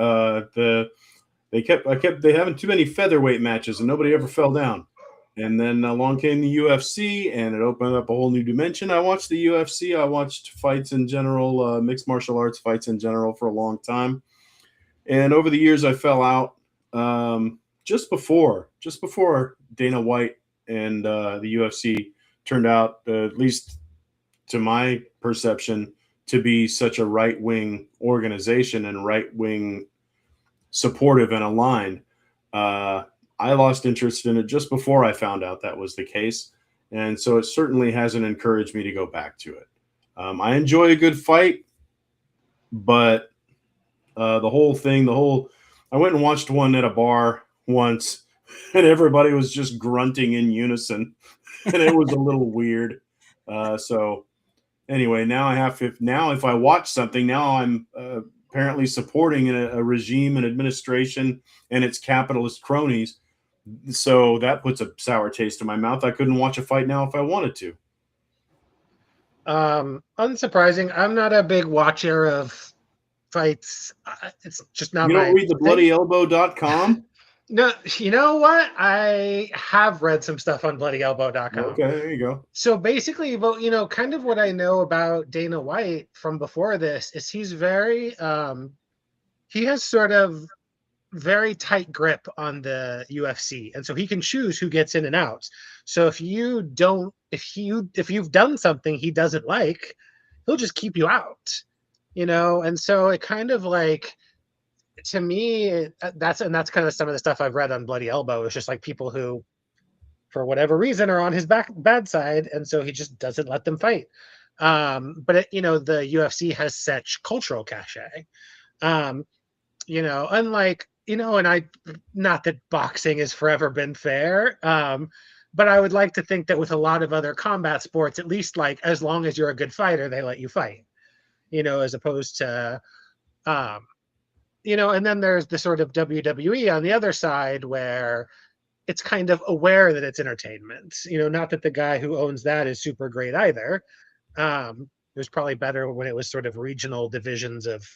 They having too many featherweight matches, and nobody ever fell down. And then along came the UFC, and it opened up a whole new dimension. I watched the UFC. I watched fights in general, mixed martial arts fights in general, for a long time. And over the years, I fell out just before Dana White and the UFC turned out, at least to my perception, to be such a right-wing organization and right-wing supportive and aligned. I lost interest in it just before I found out that was the case. And so it certainly hasn't encouraged me to go back to it. I enjoy a good fight, but I went and watched one at a bar once, and everybody was just grunting in unison, and it was a little weird. So anyway, if I watch something, now I'm apparently supporting a regime and administration and its capitalist cronies. So that puts a sour taste in my mouth. I couldn't watch a fight now if I wanted to. Unsurprising, I'm not a big watcher of fights. It's just not You don't read the bloodyelbow.com? No, you know what? I have read some stuff on bloodyelbow.com. Okay, there you go. So basically, well, kind of what I know about Dana White from before this is he's very, he has sort of very tight grip on the UFC, and so he can choose who gets in and out. So if you've done something he doesn't like, he'll just keep you out, And so it kind of like, to me, that's kind of some of the stuff I've read on Bloody Elbow. It's just like people who, for whatever reason, are on his bad side, and so he just doesn't let them fight. But the UFC has such cultural cachet. Unlike, and not that boxing has forever been fair, but I would like to think that with a lot of other combat sports, at least like as long as you're a good fighter, they let you fight, as opposed to, and then there's the sort of WWE on the other side where it's kind of aware that it's entertainment, not that the guy who owns that is super great either. It was probably better when it was sort of regional divisions of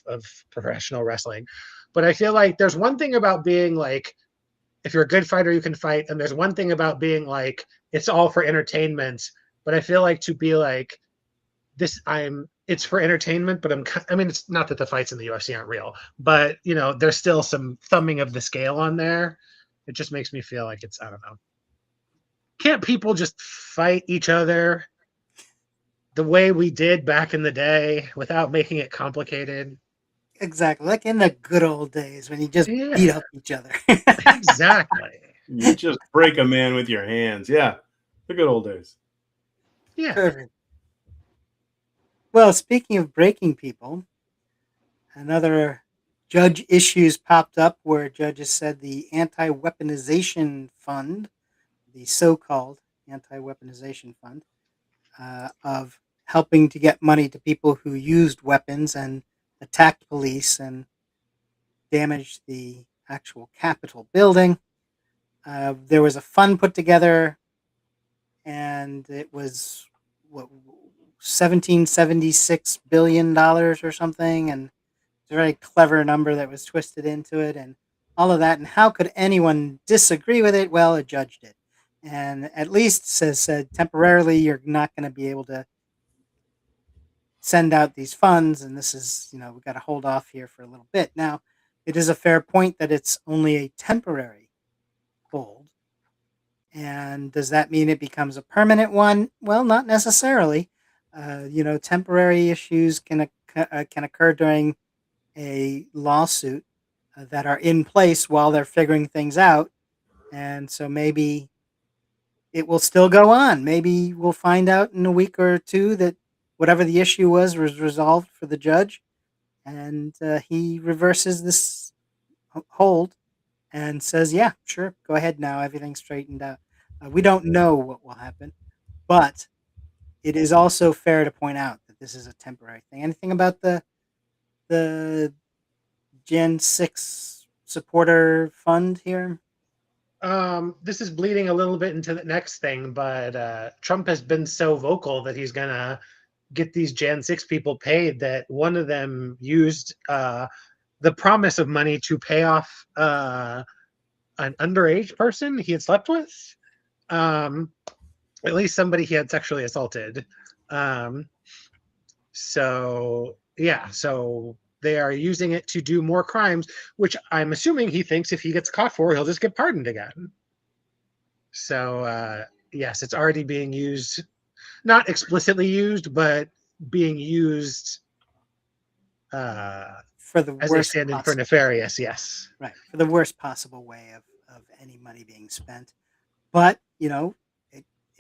professional wrestling. But I feel like there's one thing about being like, if you're a good fighter, you can fight. And there's one thing about being like, it's all for entertainment. But I feel like to be like, it's for entertainment, but I mean, it's not that the fights in the UFC aren't real, but there's still some thumbing of the scale on there. It just makes me feel like I don't know. Can't people just fight each other the way we did back in the day without making it complicated? Exactly, like in the good old days when you just beat Yeah, up each other. exactly. You just break a man with your hands. Yeah, the good old days. Yeah. Perfect. Well, speaking of breaking people, another judge issues popped up where judges said the anti-weaponization fund, the so-called anti-weaponization fund, of helping to get money to people who used weapons and attacked police and damaged the actual Capitol building. There was a fund put together, and it was what $1776 billion or something, and it's a very clever number that was twisted into it, and all of that. And how could anyone disagree with it? Well, a judge did, and at least said temporarily you're not going to be able to send out these funds, and this is we've got to hold off here for a little bit. Now, it is a fair point that it's only a temporary hold. And does that mean it becomes a permanent one? Well, not necessarily. Temporary issues can occur during a lawsuit that are in place while they're figuring things out, and so maybe it will still go on. Maybe we'll find out in a week or two that whatever the issue was resolved for the judge, and he reverses this hold and says, "Yeah, sure, go ahead now. Everything's straightened out." We don't know what will happen, but it is also fair to point out that this is a temporary thing. Anything about the Gen 6 supporter fund here? This is bleeding a little bit into the next thing, but Trump has been so vocal that he's gonna get these Gen 6 people paid, that one of them used the promise of money to pay off an underage person he had slept with. At least somebody he had sexually assaulted. So yeah, so they are using it to do more crimes, which I'm assuming he thinks if he gets caught for, he'll just get pardoned again. So yes, it's already being used, not explicitly used, but being used For the as a worst stand-in for possible, nefarious. Yes. right, for the worst possible way of any money being spent. But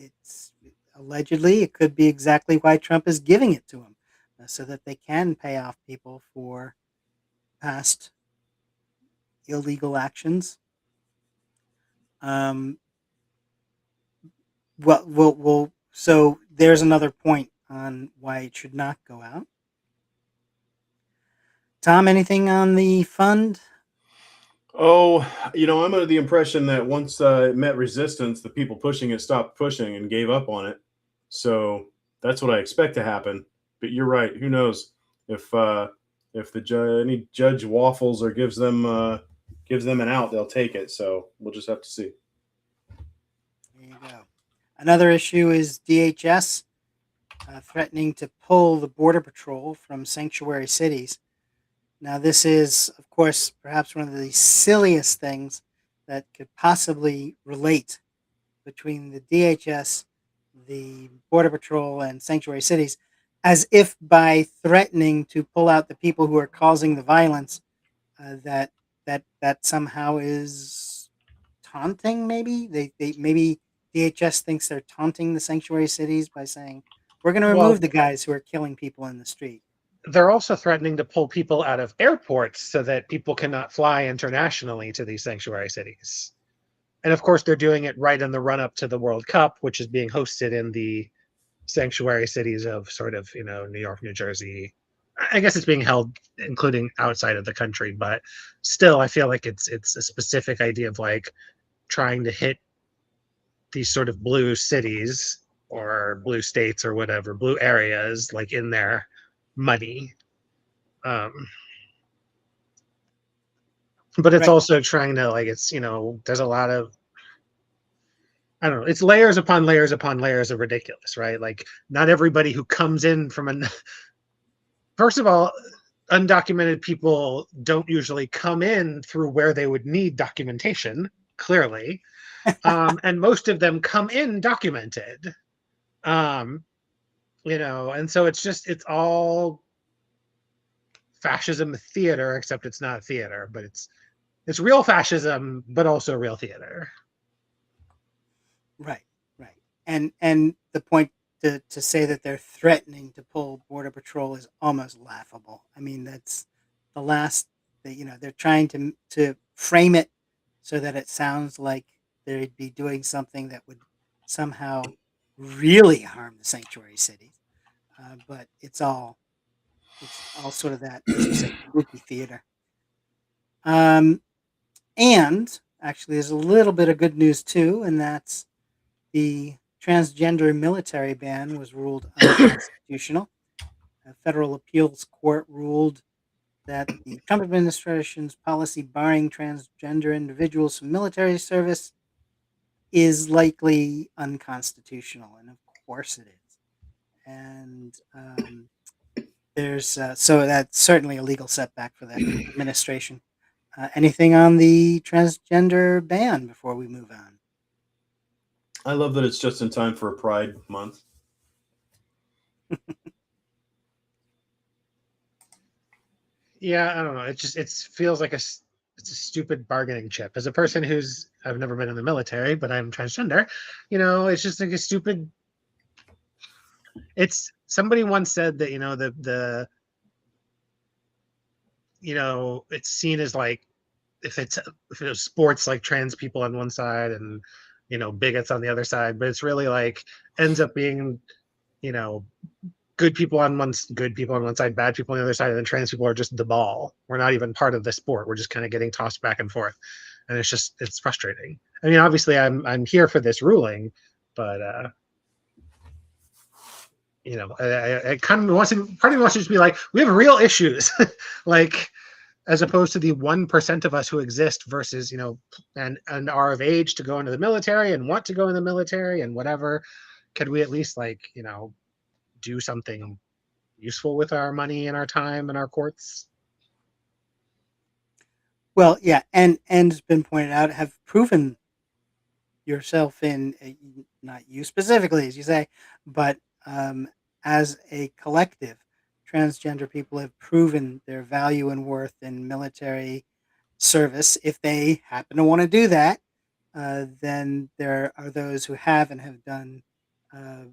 it's allegedly it could be exactly why Trump is giving it to him, so that they can pay off people for past illegal actions. Um, so there's another point on why it should not go out. Tom, anything on the fund? Oh, I'm under the impression that once it met resistance, the people pushing it stopped pushing and gave up on it. So that's what I expect to happen. But you're right. Who knows if any judge waffles or gives them an out, they'll take it. So we'll just have to see. There you go. Another issue is DHS threatening to pull the Border Patrol from sanctuary cities. Now, this is, of course, perhaps one of the silliest things that could possibly relate between the DHS, the Border Patrol, and sanctuary cities, as if by threatening to pull out the people who are causing the violence, that somehow is taunting. Maybe maybe DHS thinks they're taunting the sanctuary cities by saying we're going to Well, remove the guys who are killing people in the street. they're also threatening to pull people out of airports so that people cannot fly internationally to these sanctuary cities. And of course, they're doing it right in the run up to the World Cup, which is being hosted in the sanctuary cities of sort of, New York, New Jersey. I guess it's being held including outside of the country, but still, I feel like it's a specific idea of like trying to hit these sort of blue cities or blue states or whatever, blue areas, like in their money. but it's Right. also trying to like it's there's a lot of I don't know. It's layers upon layers upon layers of ridiculous, right? Like not everybody who comes in from an first of all, undocumented people don't usually come in through where they would need documentation, clearly. And most of them come in documented. Um, and so it's all fascism theater, except it's not theater, but it's real fascism, but also real theater. Right, right. And the point to say that they're threatening to pull Border Patrol is almost laughable. I mean, that's the last that they're trying to frame it so that it sounds like they'd be doing something that would somehow really harm the sanctuary cities. But it's all sort of that, as you say, movie theater. Um, and actually, there's a little bit of good news too, and that's the transgender military ban was ruled unconstitutional. A federal appeals court ruled that the Trump administration's policy barring transgender individuals from military service is likely unconstitutional, and of course it is. And so that's certainly a legal setback for the administration. Anything on the transgender ban before we move on? I love that it's just in time for a Pride Month. Yeah, I don't know. It feels like it's a stupid bargaining chip. As a person I've never been in the military, but I'm transgender, it's just like a stupid. It's somebody once said that it's seen as like if it was sports like trans people on one side and bigots on the other side, but it's really like ends up being good people on one side, bad people on the other side, and then trans people are just the ball. We're not even part of the sport. We're just kind of getting tossed back and forth, and it's frustrating. I mean, obviously, I'm here for this ruling, but I kind of part of me wants to just be like, we have real issues, like as opposed to the 1% of us who exist versus and are of age to go into the military and want to go in the military and whatever. Could we at least do something useful with our money and our time and our courts? Well, yeah, and it's been pointed out, have proven yourself in not you specifically, as you say, but as a collective, transgender people have proven their value and worth in military service. If they happen to want to do that, then there are those who have and have done uh,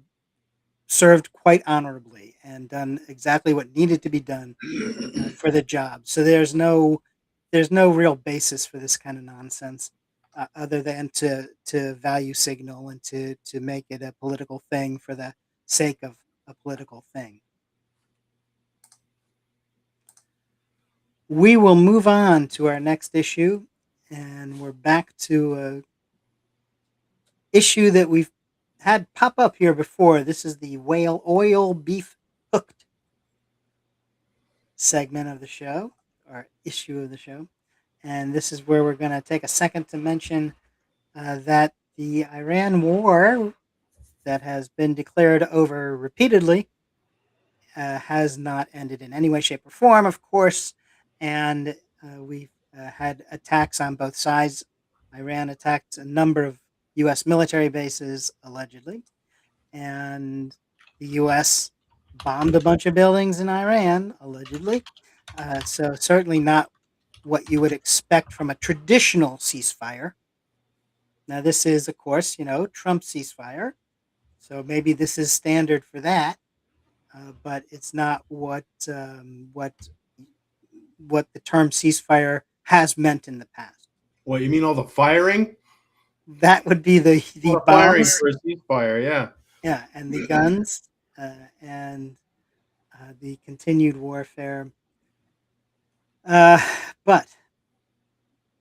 served quite honorably and done exactly what needed to be done for the job. So there's no real basis for this kind of nonsense, other than to value signal and to make it a political thing for the sake of a political thing. We will move on to our next issue, and we're back to a issue that we've had pop up here before. This is the whale oil beef hooked segment of the show, or issue of the show. And this is where we're going to take a second to mention that the Iran war that has been declared over repeatedly has not ended in any way, shape, or form, of course. And we've had attacks on both sides. Iran attacked a number of U.S. military bases, allegedly. And the U.S. bombed a bunch of buildings in Iran, allegedly. So certainly not what you would expect from a traditional ceasefire. Now, this is, of course, Trump's ceasefire. So maybe this is standard for that, but it's not what the term ceasefire has meant in the past. What, you mean all the firing? That would be the Firing bombs, for a ceasefire, yeah. yeah, and the guns, and the continued warfare. But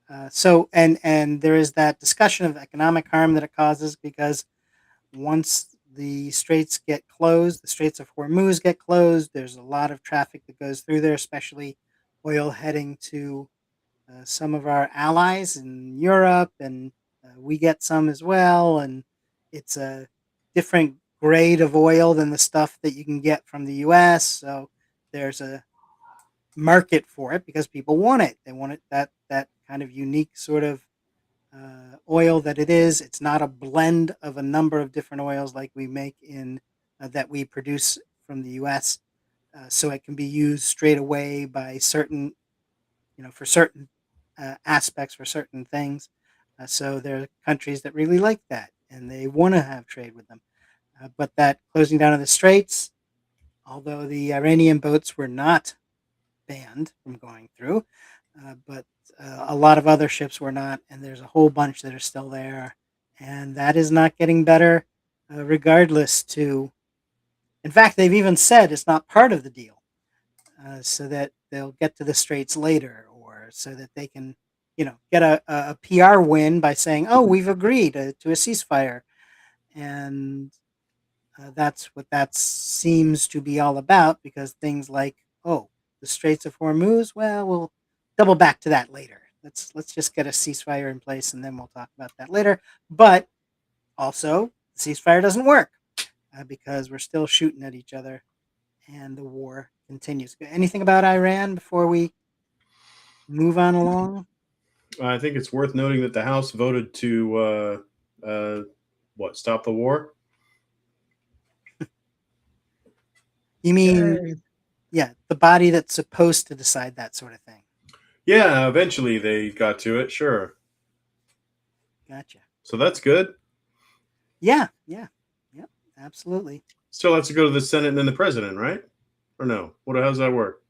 and there is that discussion of economic harm that it causes, because once the straits get closed, the Straits of Hormuz get closed. There's a lot of traffic that goes through there, especially oil heading to some of our allies in Europe, and we get some as well. And it's a different grade of oil than the stuff that you can get from the U.S. So there's a market for it because people want it. They want it that kind of unique sort of oil that it is. It's not a blend of a number of different oils like we make in that we produce from the U.S. So it can be used straight away by certain, for certain aspects for certain things. So there are countries that really like that and they want to have trade with them. But that closing down of the straits, although the Iranian boats were not banned from going through, but a lot of other ships were not, and there's a whole bunch that are still there, and that is not getting better, regardless. In fact, they've even said it's not part of the deal, so that they'll get to the straits later, or so that they can, get a PR win by saying, "Oh, we've agreed to a ceasefire," and that's what that seems to be all about, because things like, oh, the Straits of Hormuz, well, we'll double back to that later. Let's just get a ceasefire in place and then we'll talk about that later. But also, the ceasefire doesn't work because we're still shooting at each other and the war continues. Anything about Iran before we move on along? I think it's worth noting that the House voted to stop the war. You mean, yeah, the body that's supposed to decide that sort of thing. Yeah, eventually they got to it. Sure. Gotcha. So that's good. Yeah, absolutely. Still has to go to the Senate and then the president, right? Or no? How does that work?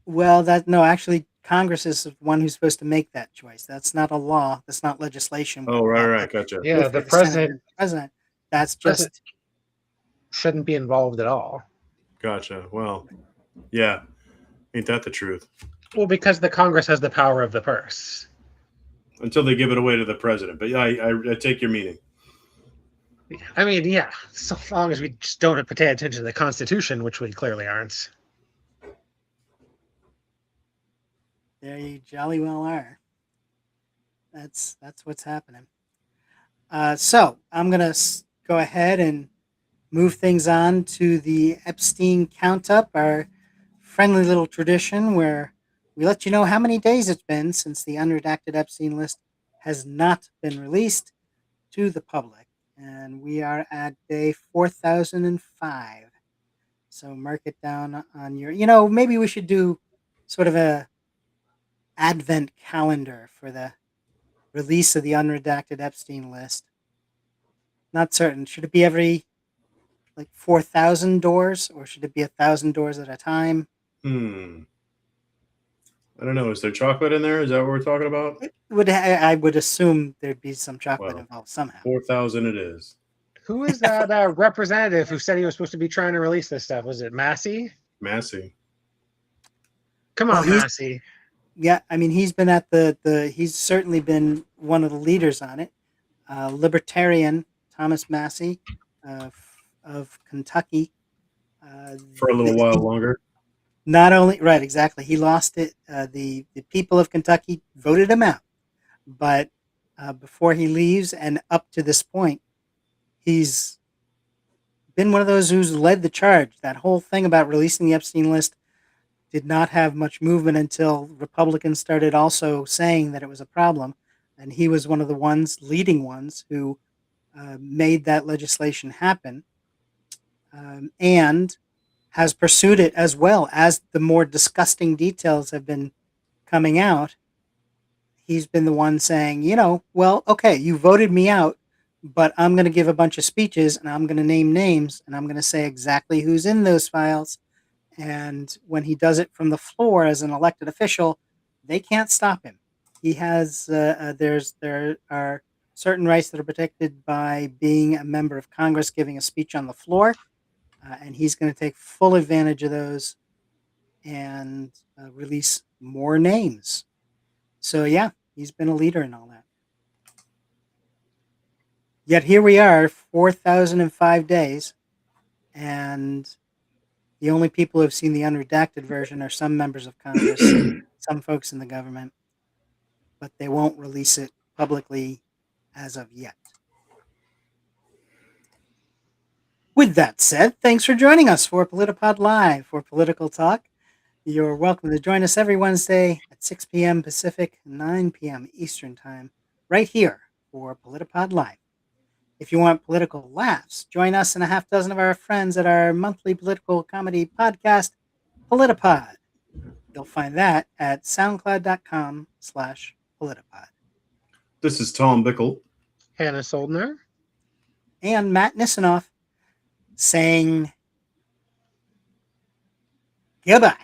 Well, actually, Congress is the one who's supposed to make that choice. That's not a law. That's not legislation. Oh, right, gotcha. Yeah, the president. That's just shouldn't be involved at all. Gotcha. Well, yeah, ain't that the truth? Well, because the Congress has the power of the purse. Until they give it away to the president. But yeah, I take your meaning. I mean, yeah, so long as we just don't pay attention to the Constitution, which we clearly aren't. There you jolly well are. That's what's happening. So I'm gonna go ahead and move things on to the Epstein count up, our friendly little tradition where we let you know how many days it's been since the unredacted Epstein list has not been released to the public. And we are at day 4005. So mark it down on your, maybe we should do sort of a advent calendar for the release of the unredacted Epstein list. Not certain. Should it be every 4,000 doors, or should it be 1,000 doors at a time? I don't know. Is there chocolate in there? Is that what we're talking about? I would assume there'd be some chocolate involved somehow. 4,000 it is. Who is that representative who said he was supposed to be trying to release this stuff? Was it Massey? Massey. Come on, Massey. Yeah, I mean, he's been at he's certainly been one of the leaders on it. Libertarian Thomas Massey of Kentucky. For a little while longer. Not only, right, exactly. He lost it. The people of Kentucky voted him out. But before he leaves and up to this point, he's been one of those who's led the charge. That whole thing about releasing the Epstein list did not have much movement until Republicans started also saying that it was a problem. And he was one of the leading ones who made that legislation happen, and has pursued it as well. As the more disgusting details have been coming out, he's been the one saying, well, okay, you voted me out, but I'm going to give a bunch of speeches and I'm going to name names and I'm going to say exactly who's in those files. And when he does it from the floor as an elected official, they can't stop him. He has there are certain rights that are protected by being a member of Congress giving a speech on the floor, and he's going to take full advantage of those and release more names. So yeah, he's been a leader in all that. Yet here we are, 4,005 days, and the only people who have seen the unredacted version are some members of Congress, some folks in the government. but they won't release it publicly as of yet. With that said, thanks for joining us for PolitiPod Live for Political Talk. You're welcome to join us every Wednesday at 6 p.m. Pacific, 9 p.m. Eastern Time, right here for PolitiPod Live. If you want political laughs, join us and a half dozen of our friends at our monthly political comedy podcast, PolitiPod. You'll find that at soundcloud.com/PolitiPod. This is Tom Bickle. Hannah Soldner. And Matt Nisanoff saying goodbye.